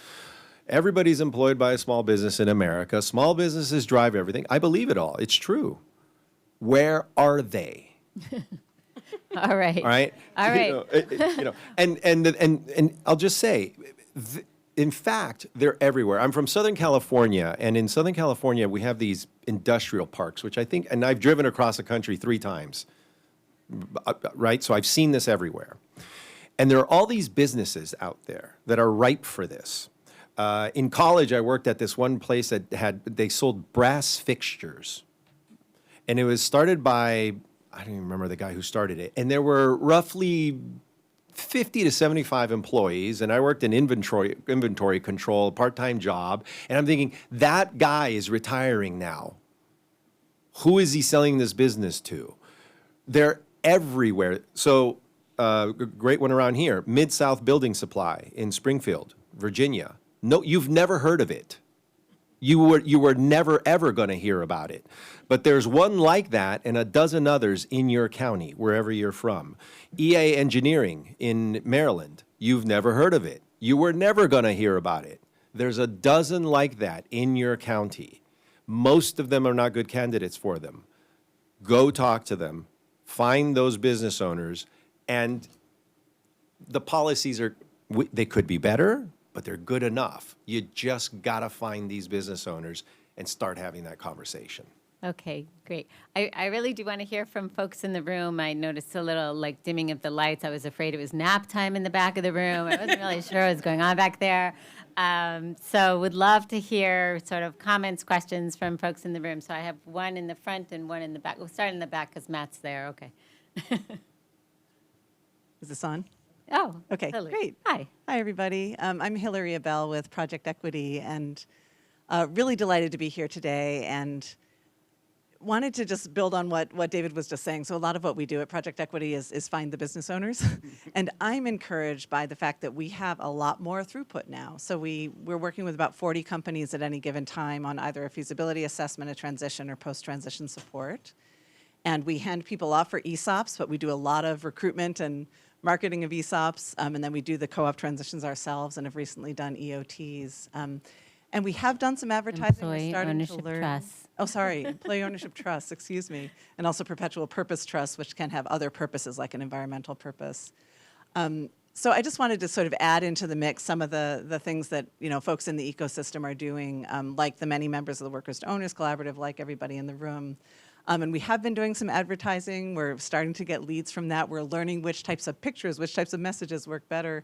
Everybody's employed by a small business in America. Small businesses drive everything. I believe it all. It's true. Where are they? All right. All right. All right. And I'll just say, in fact, they're everywhere. I'm from Southern California, and in Southern California, we have these industrial parks, which I think, and I've driven across the country 3 times. right? So I've seen this everywhere. And there are all these businesses out there that are ripe for this. In college, I worked at this one place that they sold brass fixtures. And it was started by, I don't even remember the guy who started it. And there were roughly 50 to 75 employees, and I worked in inventory control, part-time job. And I'm thinking, that guy is retiring now. Who is he selling this business to? They're everywhere. So, great one around here, Mid-South Building Supply in Springfield, Virginia. No, you've never heard of it. You were never, ever going to hear about it. But there's one like that and a dozen others in your county, wherever you're from. EA Engineering in Maryland, you've never heard of it. You were never going to hear about it. There's a dozen like that in your county. Most of them are not good candidates for them. Go talk to them, find those business owners, and the policies they could be better, but they're good enough. You just gotta find these business owners and start having that conversation. Okay, great. I really do want to hear from folks in the room. I noticed a little like dimming of the lights. I was afraid it was nap time in the back of the room. I wasn't really sure what was going on back there. So would love to hear sort of comments, questions from folks in the room. So I have one in the front and one in the back. We'll start in the back because Matt's there. Okay. Is this on? Oh, Okay, Hillary. great. Hi. Hi, everybody. I'm Hillary Abell with Project Equity, and really delighted to be here today, and wanted to just build on what David was just saying. So a lot of what we do at Project Equity is find the business owners, and I'm encouraged by the fact that we have a lot more throughput now. So we're working with about 40 companies at any given time on either a feasibility assessment, a transition, or post-transition support. And we hand people off for ESOPs, but we do a lot of recruitment and marketing of ESOPs, and then we do the co-op transitions ourselves and have recently done EOTs. And we have done some advertising. We're Employee starting ownership to learn. trusts. Oh, sorry, employee ownership trusts, excuse me. And also perpetual purpose trusts, which can have other purposes like an environmental purpose. So I just wanted to sort of add into the mix some of the things that folks in the ecosystem are doing, like the many members of the Workers to Owners Collaborative, like everybody in the room. And we have been doing some advertising. We're starting to get leads from that. We're learning which types of pictures, which types of messages work better.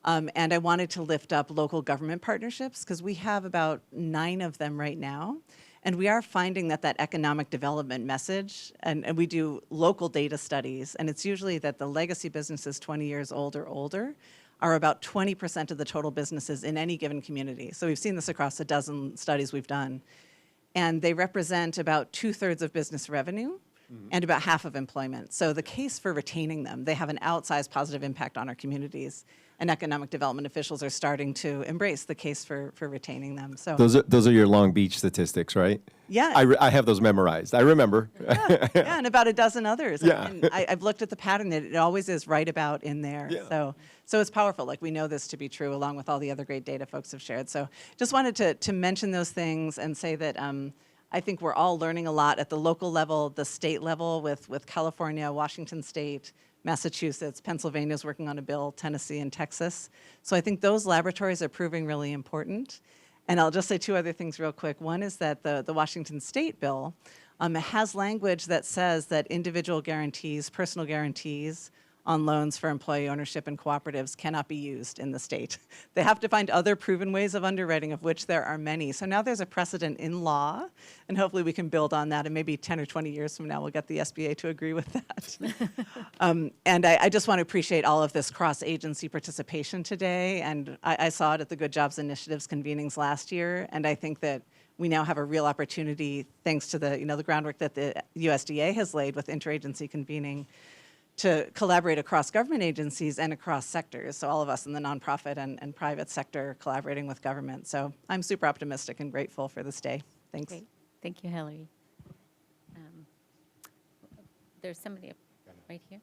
And I wanted to lift up local government partnerships because we have about 9 of them right now. And we are finding that economic development message, and we do local data studies, and it's usually that the legacy businesses 20 years old or older are about 20% of the total businesses in any given community. So we've seen this across a dozen studies we've done. And they represent about 2/3 of business revenue and about half of employment. So the case for retaining them, they have an outsized positive impact on our communities. And economic development officials are starting to embrace the case for retaining them. So Those are your Long Beach statistics, right? yeah, I have those memorized. I remember. yeah, and about a dozen others. Yeah. And I've looked at the pattern that it always is right about in there. Yeah. So it's powerful. Like we know this to be true, along with all the other great data folks have shared. So just wanted to mention those things and say that I think we're all learning a lot at the local level, the state level, with California, Washington State, Massachusetts, Pennsylvania's working on a bill, Tennessee and Texas. So I think those laboratories are proving really important. And I'll just say 2 other things real quick. One is that the Washington State bill has language that says that individual guarantees, personal guarantees on loans for employee ownership and cooperatives cannot be used in the state. They have to find other proven ways of underwriting, of which there are many. So now there's a precedent in law, and hopefully we can build on that, and maybe 10 or 20 years from now we'll get the SBA to agree with that. And I just want to appreciate all of this cross-agency participation today, and I saw it at the Good Jobs Initiatives convenings last year, and I think that we now have a real opportunity, thanks to the groundwork that the USDA has laid with interagency convening, to collaborate across government agencies and across sectors. So all of us in the nonprofit and private sector collaborating with government. So I'm super optimistic and grateful for this day. Thanks. Great. Thank you, Hillary. There's somebody up right here.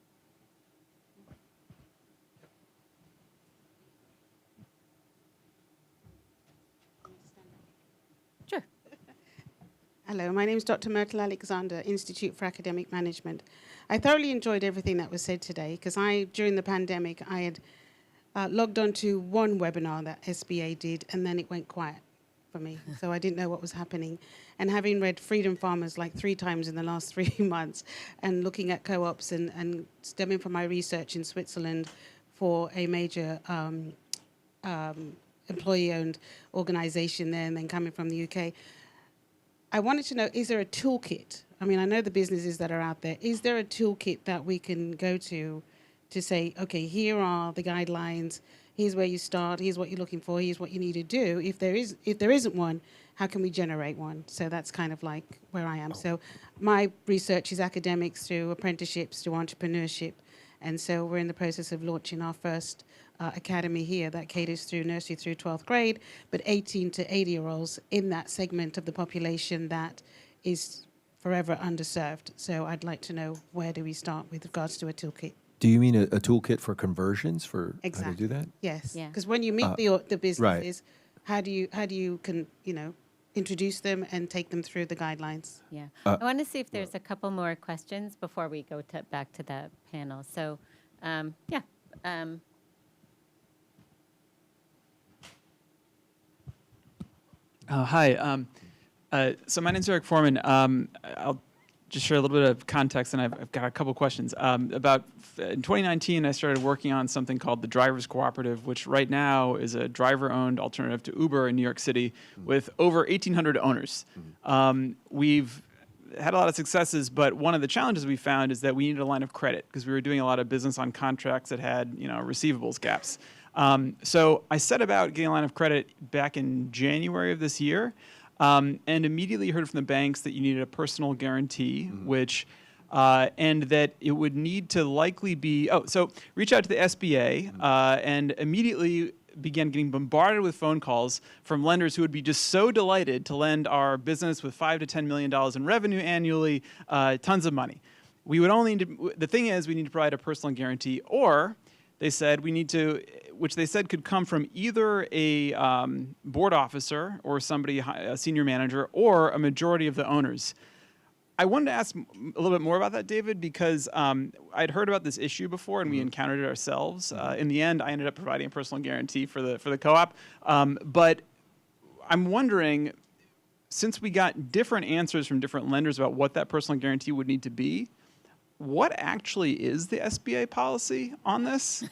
Sure. Hello, my name is Dr. Myrtle Alexander, Institute for Academic Management. I thoroughly enjoyed everything that was said today because during the pandemic, I had logged on to one webinar that SBA did and then it went quiet. for me. So I didn't know what was happening. And having read Freedom Farmers like 3 times in the last 3 months, and looking at co-ops and stemming from my research in Switzerland for a major employee-owned organization there, and then coming from the UK, I wanted to know, is there a toolkit? I mean, I know the businesses that are out there. Is there a toolkit that we can go to say, okay, here are the guidelines, here's where you start, here's what you're looking for, here's what you need to do. If there isn't one, how can we generate one? So that's kind of like where I am. So my research is academics through apprenticeships to entrepreneurship. And so we're in the process of launching our first academy here that caters through nursery through 12th grade, but 18 to 80-year-olds in that segment of the population that is forever underserved. So I'd like to know, where do we start with regards to a toolkit? Do you mean a toolkit for conversions for how to do that? Yes. Yeah. Because when you meet the businesses, how do you introduce them and take them through the guidelines? Yeah. I want to see if there's a couple more questions before we go back to the panel. So, yeah. Hi. So my name's Eric Foreman. I'll just share a little bit of context, and I've got a couple questions. In 2019, I started working on something called the Drivers Cooperative, which right now is a driver-owned alternative to Uber in New York City with over 1,800 owners. We've had a lot of successes, but one of the challenges we found is that we needed a line of credit because we were doing a lot of business on contracts that had, receivables gaps. So I set about getting a line of credit back in January of this year, and immediately heard from the banks that you needed a personal guarantee, which, and that it would need to likely be, so reach out to the SBA, and immediately began getting bombarded with phone calls from lenders who would be just so delighted to lend our business with $5 to $10 million in revenue annually, tons of money. We would only need to, the thing is, we need to provide a personal guarantee, or they said we need to, which they said could come from either a board officer or somebody, a senior manager, or a majority of the owners. I wanted to ask a little bit more about that, David, because I'd heard about this issue before and we encountered it ourselves. In the end, I ended up providing a personal guarantee for the co-op. But I'm wondering, since we got different answers from different lenders about what that personal guarantee would need to be, what actually is the SBA policy on this?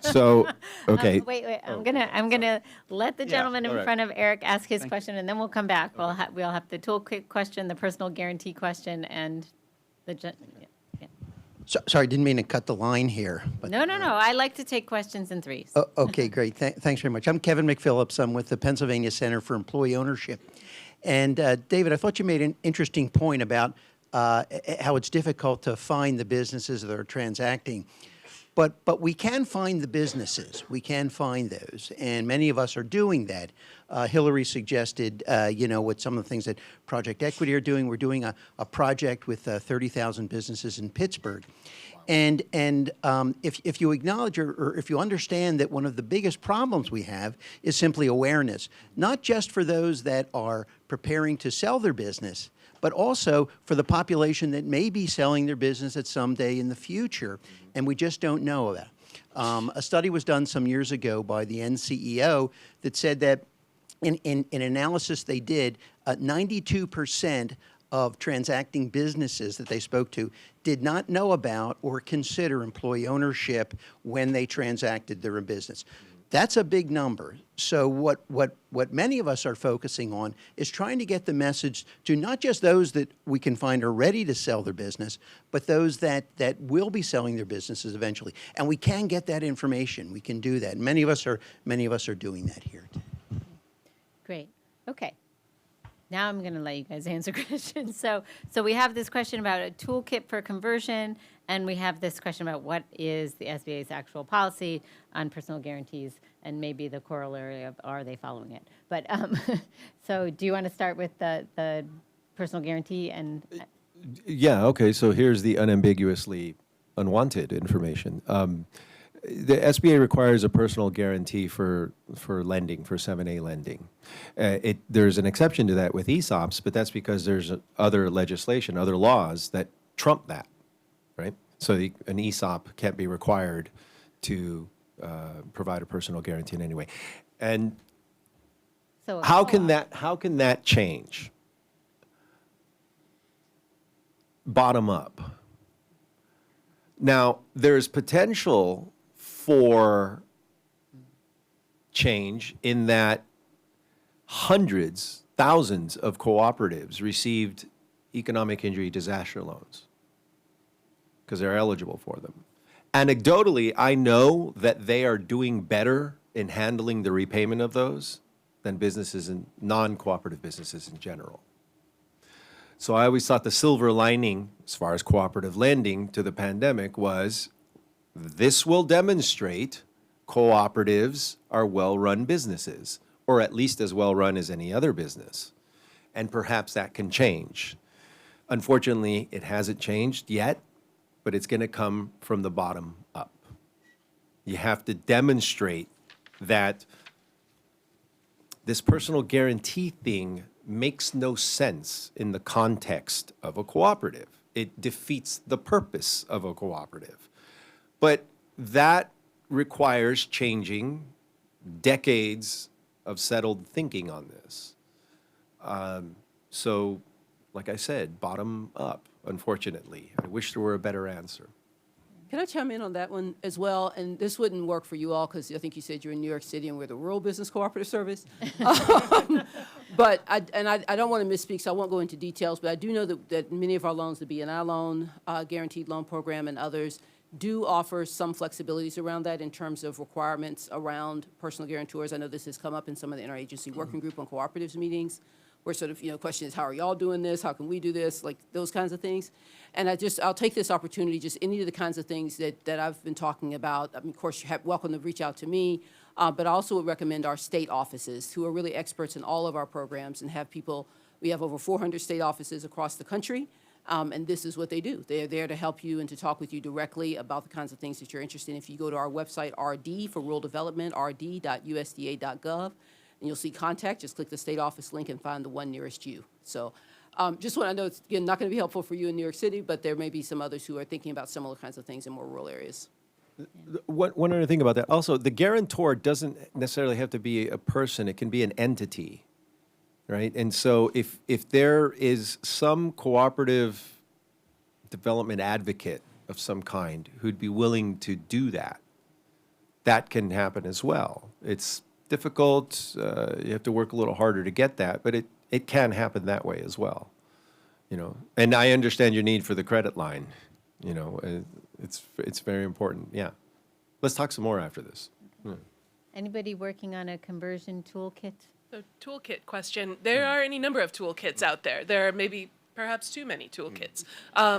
So, okay. Wait. I'm gonna let the gentleman in front of Eric ask his question, and then we'll come back. We'll have the toolkit question, the personal guarantee question, and the. Sorry, didn't mean to cut the line here. But, No. I like to take questions in threes. okay, great. Thanks very much. I'm Kevin McPhillips. I'm with the Pennsylvania Center for Employee Ownership. And David, I thought you made an interesting point about how it's difficult to find the businesses that are transacting. But we can find the businesses. We can find those. And many of us are doing that. Hillary suggested, what some of the things that Project Equity are doing. We're doing a project with 30,000 businesses in Pittsburgh. And if you acknowledge or if you understand that one of the biggest problems we have is simply awareness, not just for those that are preparing to sell their business, but also for the population that may be selling their business at some day in the future, and we just don't know about. A study was done some years ago by the NCEO that said that in an analysis they did, 92% of transacting businesses that they spoke to did not know about or consider employee ownership when they transacted their business. That's a big number. So what many of us are focusing on is trying to get the message to not just those that we can find are ready to sell their business, but those that will be selling their businesses eventually. And we can get that information. We can do that. And many of us are doing that here. Great. Okay. Now I'm going to let you guys answer questions. So we have this question about a toolkit for conversion, and we have this question about what is the SBA's actual policy on personal guarantees, and maybe the corollary of are they following it. But so do you want to start with the personal guarantee and? Yeah, okay, so here's the unambiguously unwanted information. The SBA requires a personal guarantee for lending, for 7A lending. There's an exception to that with ESOPs, but that's because there's other legislation, other laws that trump that, right? So an ESOP can't be required to provide a personal guarantee in any way. And So a How can co-op. that change? Bottom up. Now, there's potential for change in that hundreds, thousands of cooperatives received economic injury disaster loans because they're eligible for them. Anecdotally, I know that they are doing better in handling the repayment of those than businesses and non-cooperative businesses in general. So I always thought the silver lining, as far as cooperative lending to the pandemic, was this will demonstrate cooperatives are well-run businesses, or at least as well-run as any other business. And perhaps that can change. Unfortunately, it hasn't changed yet, but it's going to come from the bottom up. You have to demonstrate that this personal guarantee thing makes no sense in the context of a cooperative. It defeats the purpose of a cooperative. But that requires changing decades of settled thinking on this. So, like I said, bottom up, unfortunately. I wish there were a better answer. Can I chime in on that one as well? And this wouldn't work for you all because I think you said you're in New York City and we're the Rural Business Cooperative Service. But I don't want to misspeak, so I won't go into details, but I do know that many of our loans, the BNI loan, guaranteed loan program, and others, do offer some flexibilities around that in terms of requirements around personal guarantors. I know this has come up in some of the interagency working group on cooperatives meetings, where sort of, question is, how are y'all doing this? How can we do this? Like those kinds of things. And I'll take this opportunity, just any of the kinds of things that I've been talking about. I mean, of course, you're welcome to reach out to me, but I also would recommend our state offices, who are really experts in all of our programs and have people. We have over 400 state offices across the country. And this is what they do. They're there to help you and to talk with you directly about the kinds of things that you're interested in. If you go to our website, RD for Rural Development, rd.usda.gov, and you'll see contact, just click the state office link and find the one nearest you. So just want to know, it's, again, not going to be helpful for you in New York City, but there may be some others who are thinking about similar kinds of things in more rural areas. One other thing about that. Also, the guarantor doesn't necessarily have to be a person. It can be an entity, right? And so if there is some cooperative development advocate of some kind who'd be willing to do that, that can happen as well. It's difficult. You have to work a little harder to get that, but it can happen that way as well. And I understand your need for the credit line. It's very important. Yeah. Let's talk some more after this. Yeah. Anybody working on a conversion toolkit? The toolkit question. There are any number of toolkits out there. There are maybe perhaps too many toolkits. A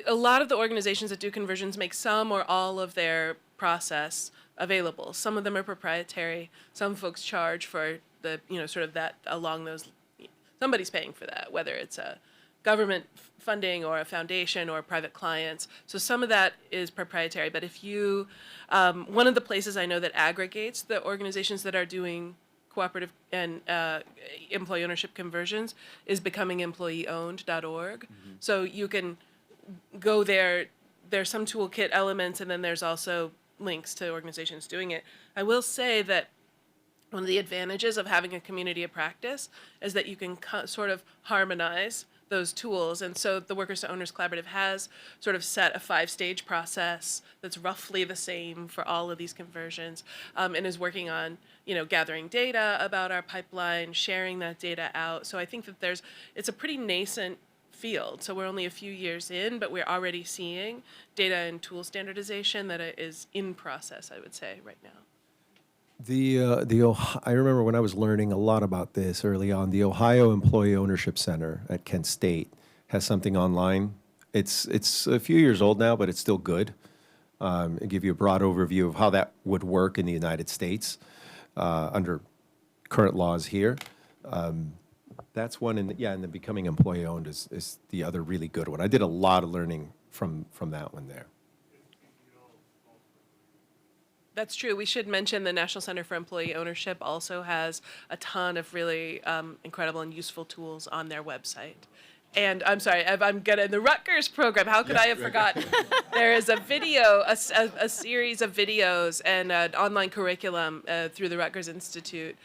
lot of the organizations that do conversions make some or all of their process available. Some of them are proprietary. Some folks charge for the, sort of that along those, somebody's paying for that, whether it's a government funding or a foundation or private clients. So some of that is proprietary. But if you, one of the places I know that aggregates the organizations that are doing cooperative and employee ownership conversions is becomingemployeeowned.org. Mm-hmm. So you can go there. There's some toolkit elements, and then there's also links to organizations doing it. I will say that one of the advantages of having a community of practice is that you can sort of harmonize those tools. And so the Workers to Owners Collaborative has sort of set a 5-stage process that's roughly the same for all of these conversions, and is working on, gathering data about our pipeline, sharing that data out. So I think that it's a pretty nascent field. So we're only a few years in, but we're already seeing data and tool standardization that is in process, I would say, right now. I remember when I was learning a lot about this early on, the Ohio Employee Ownership Center at Kent State has something online. It's a few years old now, but it's still good. It'll give you a broad overview of how that would work in the United States under current laws here. That's one, and the Becoming Employee Owned is the other really good one. I did a lot of learning from that one there. That's true. We should mention the National Center for Employee Ownership also has a ton of really incredible and useful tools on their website. And I'm sorry, I'm gonna in the Rutgers program. How could I have forgotten? There is a video, a series of videos and an online curriculum through the Rutgers Institute.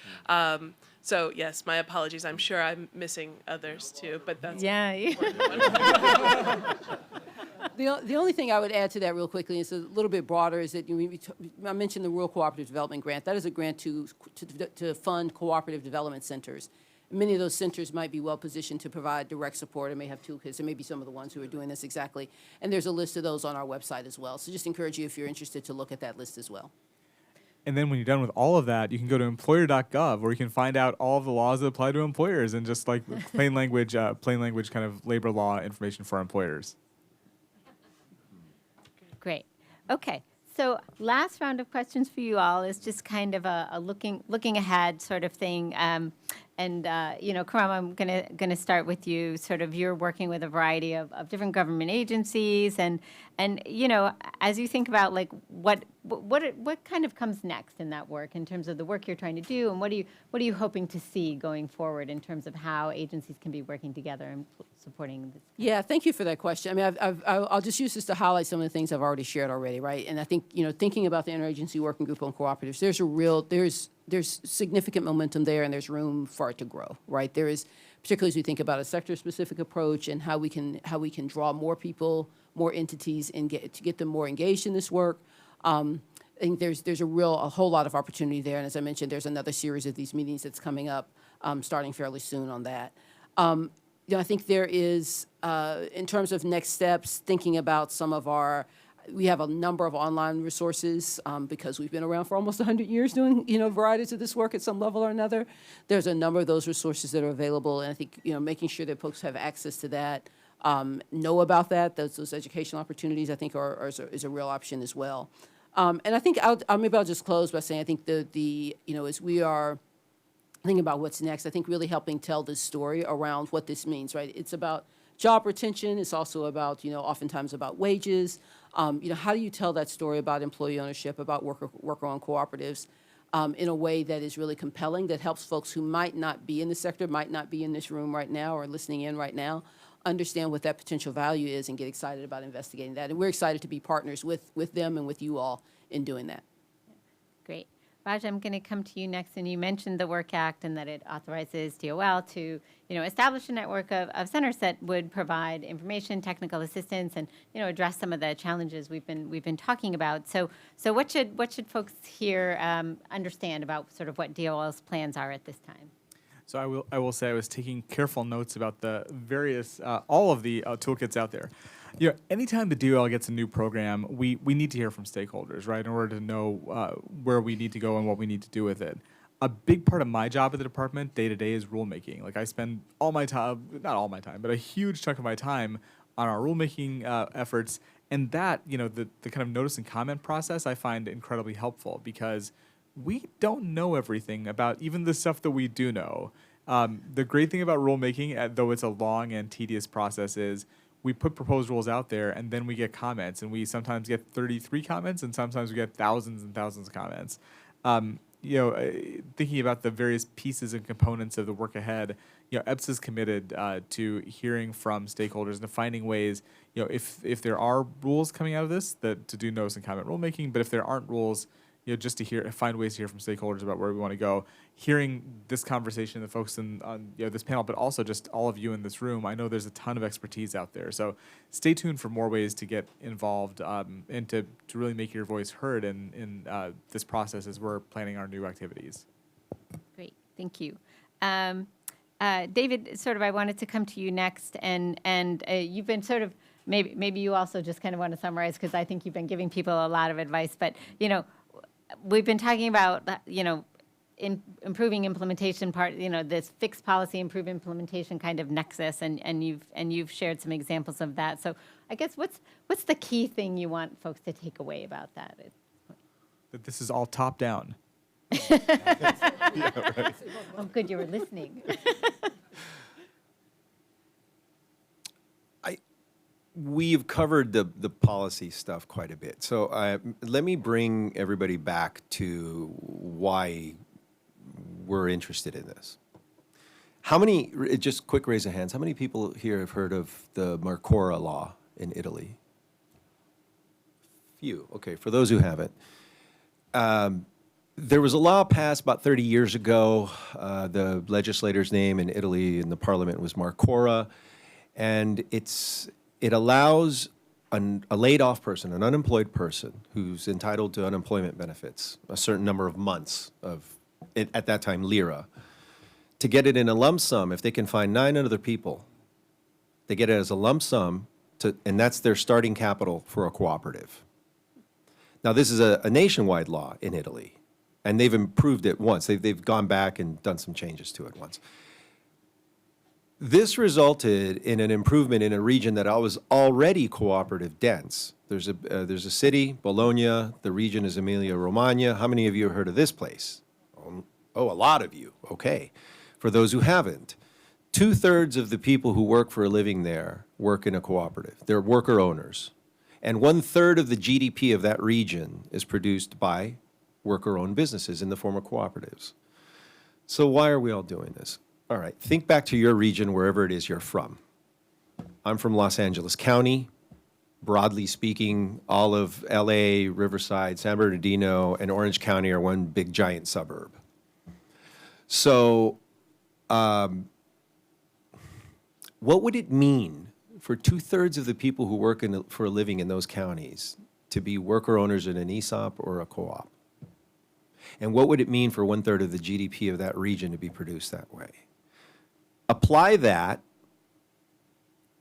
So yes, my apologies. I'm sure I'm missing others too, but that's Yeah. The only thing I would add to that real quickly, is a little bit broader, is that I mentioned the Rural Cooperative Development Grant. That is a grant to fund cooperative development centers. Many of those centers might be well positioned to provide direct support and may have toolkits. There may be some of the ones who are doing this exactly. And there's a list of those on our website as well. So just encourage you, if you're interested, to look at that list as well. And then when you're done with all of that, you can go to employer.gov, where you can find out all of the laws that apply to employers and just like plain language kind of labor law information for our employers. Great. Okay. So last round of questions for you all is just kind of a looking ahead sort of thing. Karam, I'm gonna start with you. Sort of, you're working with a variety of different government agencies, and as you think about like what kind of comes next in that work in terms of the work you're trying to do, and what are you hoping to see going forward in terms of how agencies can be working together and supporting this? Yeah, thank you for that question. I mean, I'll just use this to highlight some of the things I've already shared already, right? And I think, thinking about the Interagency Working Group on Cooperatives, there's significant momentum there, and there's room for it to grow, right? There is, particularly as we think about a sector-specific approach and how we can draw more people, more entities, and get them more engaged in this work. I think there's a whole lot of opportunity there, and as I mentioned, there's another series of these meetings that's coming up, starting fairly soon on that. I think there is, in terms of next steps, thinking about we have a number of online resources because we've been around for almost 100 years doing, varieties of this work at some level or another. There's a number of those resources that are available, and I think, making sure that folks have access to that, know about that, those educational opportunities, I think is a real option as well. And I think maybe I'll just close by saying I think as we are thinking about what's next, I think really helping tell this story around what this means, right? It's about job retention. It's also about, oftentimes about wages. How do you tell that story about employee ownership, about worker-owned cooperatives in a way that is really compelling, that helps folks who might not be in the sector, might not be in this room right now or listening in right now, understand what that potential value is and get excited about investigating that. And we're excited to be partners with them and with you all in doing that. Great. Raj, I'm going to come to you next, and you mentioned the Work Act and that it authorizes DOL to, establish a network of centers that would provide information, technical assistance, and address some of the challenges we've been talking about. So what should folks here understand about sort of what DOL's plans are at this time? So I will say I was taking careful notes about the various all of the toolkits out there. Anytime the DOL gets a new program, we need to hear from stakeholders, right, in order to know where we need to go and what we need to do with it. A big part of my job at the department day to day is rulemaking. Like, I spend all my time, not all my time, but a huge chunk of my time on our rulemaking efforts. And that, the kind of notice and comment process I find incredibly helpful, because we don't know everything about even the stuff that we do know. The great thing about rulemaking, though it's a long and tedious process, is we put proposed rules out there, and then we get comments, and we sometimes get 33 comments, and sometimes we get thousands and thousands of comments. Thinking about the various pieces and components of the work ahead, EPS is committed to hearing from stakeholders and to finding ways, if there are rules coming out of this, to do notice and comment rulemaking, but if there aren't rules, just to find ways to hear from stakeholders about where we want to go. Hearing this conversation, the folks on this panel, but also just all of you in this room, I know there's a ton of expertise out there. So stay tuned for more ways to get involved and to really make your voice heard in this process as we're planning our new activities. Great, thank you. David, I wanted to come to you next, and you've been sort of, maybe you also just kind of want to summarize, because I think you've been giving people a lot of advice, but we've been talking about, improving implementation part, this fixed policy, improve implementation kind of nexus, and you've shared some examples of that. So I guess what's the key thing you want folks to take away about that? That this is all top down. Yeah, right. Oh, good, you were listening. We've covered the policy stuff quite a bit. So let me bring everybody back to why we're interested in this. How many, just quick raise of hands, how many people here have heard of the Marcora law in Italy? Few. Okay, for those who haven't. There was a law passed about 30 years ago. The legislator's name in Italy in the parliament was Marcora, and it allows a laid-off person, an unemployed person who's entitled to unemployment benefits, a certain number of months of, at that time, lira, to get it in a lump sum. If they can find 9 other people, they get it as a lump sum, and that's their starting capital for a cooperative. Now, this is a nationwide law in Italy, and they've improved it once. They've gone back and done some changes to it once. This resulted in an improvement in a region that was already cooperative dense. There's a city, Bologna. The region is Emilia-Romagna. How many of you have heard of this place? Oh, a lot of you. Okay. For those who haven't, 2/3 of the people who work for a living there work in a cooperative. They're worker owners. And 1/3 of the GDP of that region is produced by worker-owned businesses in the form of cooperatives. So why are we all doing this? All right, think back to your region, wherever it is you're from. I'm from Los Angeles County. Broadly speaking, all of LA, Riverside, San Bernardino, and Orange County are one big giant suburb. So what would it mean for 2/3 of the people who work for a living in those counties to be worker owners in an ESOP or a co-op? And what would it mean for 1/3 of the GDP of that region to be produced that way? Apply that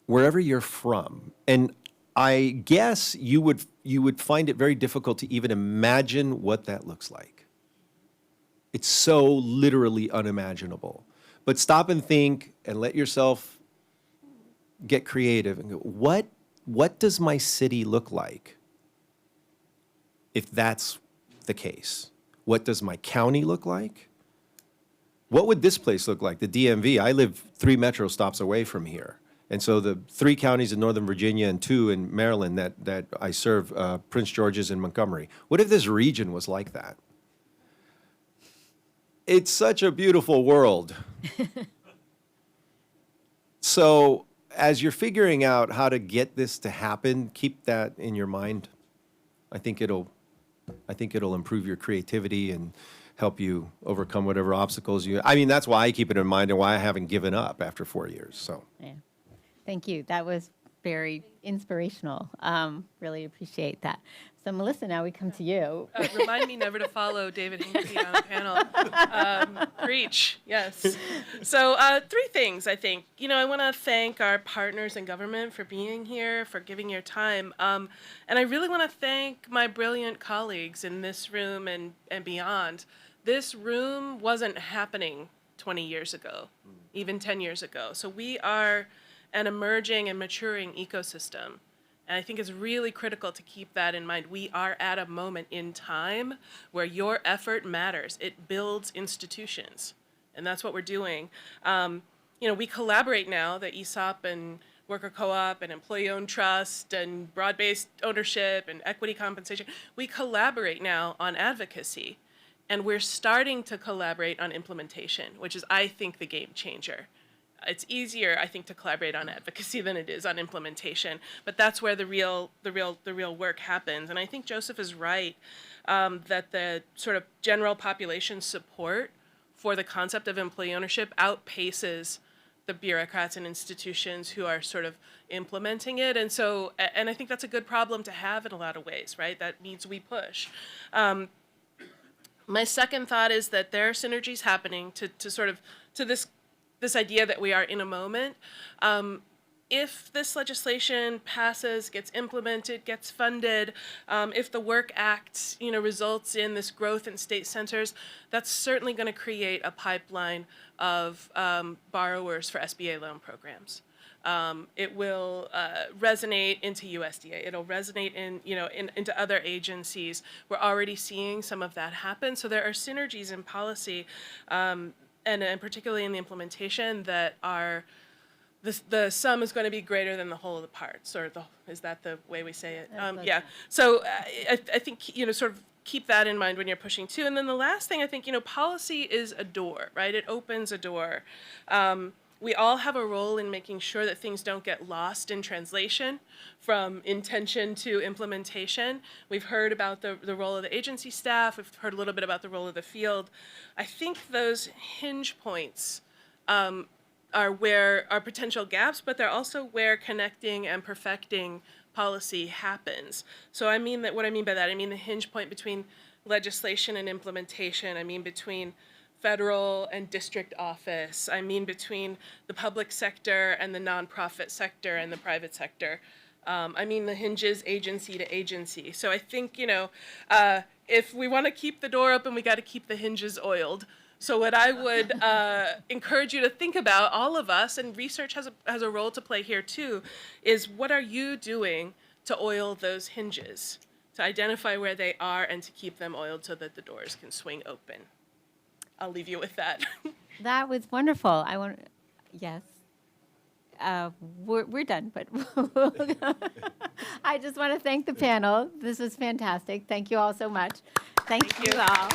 wherever you're from. And I guess you would find it very difficult to even imagine what that looks like. It's so literally unimaginable. But stop and think and let yourself get creative and go, what does my city look like if that's the case? What does my county look like? What would this place look like, the DMV? I live 3 metro stops away from here. And so the 3 counties in Northern Virginia and 2 in Maryland that I serve, Prince George's and Montgomery. What if this region was like that? It's such a beautiful world. So as you're figuring out how to get this to happen, keep that in your mind. I think it'll improve your creativity and help you overcome whatever obstacles I mean, that's why I keep it in mind and why I haven't given up after 4 years, so. Yeah. Thank you. That was very inspirational. Really appreciate that. So Melissa, now we come to you. Remind me never to follow David Hinckley on the panel. Preach, yes. So 3 things, I think. I want to thank our partners in government for being here, for giving your time. And I really want to thank my brilliant colleagues in this room and beyond. This room wasn't happening 20 years ago, even 10 years ago. So we are an emerging and maturing ecosystem. And I think it's really critical to keep that in mind. We are at a moment in time where your effort matters. It builds institutions. And that's what we're doing. We collaborate now, the ESOP and worker co-op and employee-owned trust and broad-based ownership and equity compensation. We collaborate now on advocacy. And we're starting to collaborate on implementation, which is, I think, the game changer. It's easier, I think, to collaborate on advocacy than it is on implementation, but that's where the real work happens. And I think Joseph is right that the sort of general population support for the concept of employee ownership outpaces the bureaucrats and institutions who are sort of implementing it. And I think that's a good problem to have in a lot of ways, right? That means we push. My second thought is that there are synergies happening to this idea that we are in a moment. If this legislation passes, gets implemented, gets funded, if the Work Act, results in this growth in state centers, that's certainly going to create a pipeline of borrowers for SBA loan programs. It will resonate into USDA. It'll resonate into other agencies. We're already seeing some of that happen. So there are synergies in policy, and particularly in the implementation, that are the sum is going to be greater than the whole of the parts. Or is that the way we say it? Yeah. So I think sort of keep that in mind when you're pushing too. And then the last thing, I think, policy is a door, right? It opens a door. We all have a role in making sure that things don't get lost in translation from intention to implementation. We've heard about the role of the agency staff. We've heard a little bit about the role of the field. I think those hinge points are where are potential gaps, but they're also where connecting and perfecting policy happens. So what I mean by that, I mean the hinge point between legislation and implementation. I mean between federal and district office. I mean between the public sector and the nonprofit sector and the private sector. I mean the hinges agency to agency. So I think, if we want to keep the door open, we got to keep the hinges oiled. So what I would encourage you to think about, all of us, and research has a role to play here too, is what are you doing to oil those hinges, to identify where they are and to keep them oiled so that the doors can swing open. I'll leave you with that. That was wonderful. Yes. We're done, but I just want to thank the panel. This was fantastic. Thank you all so much. Thank you all.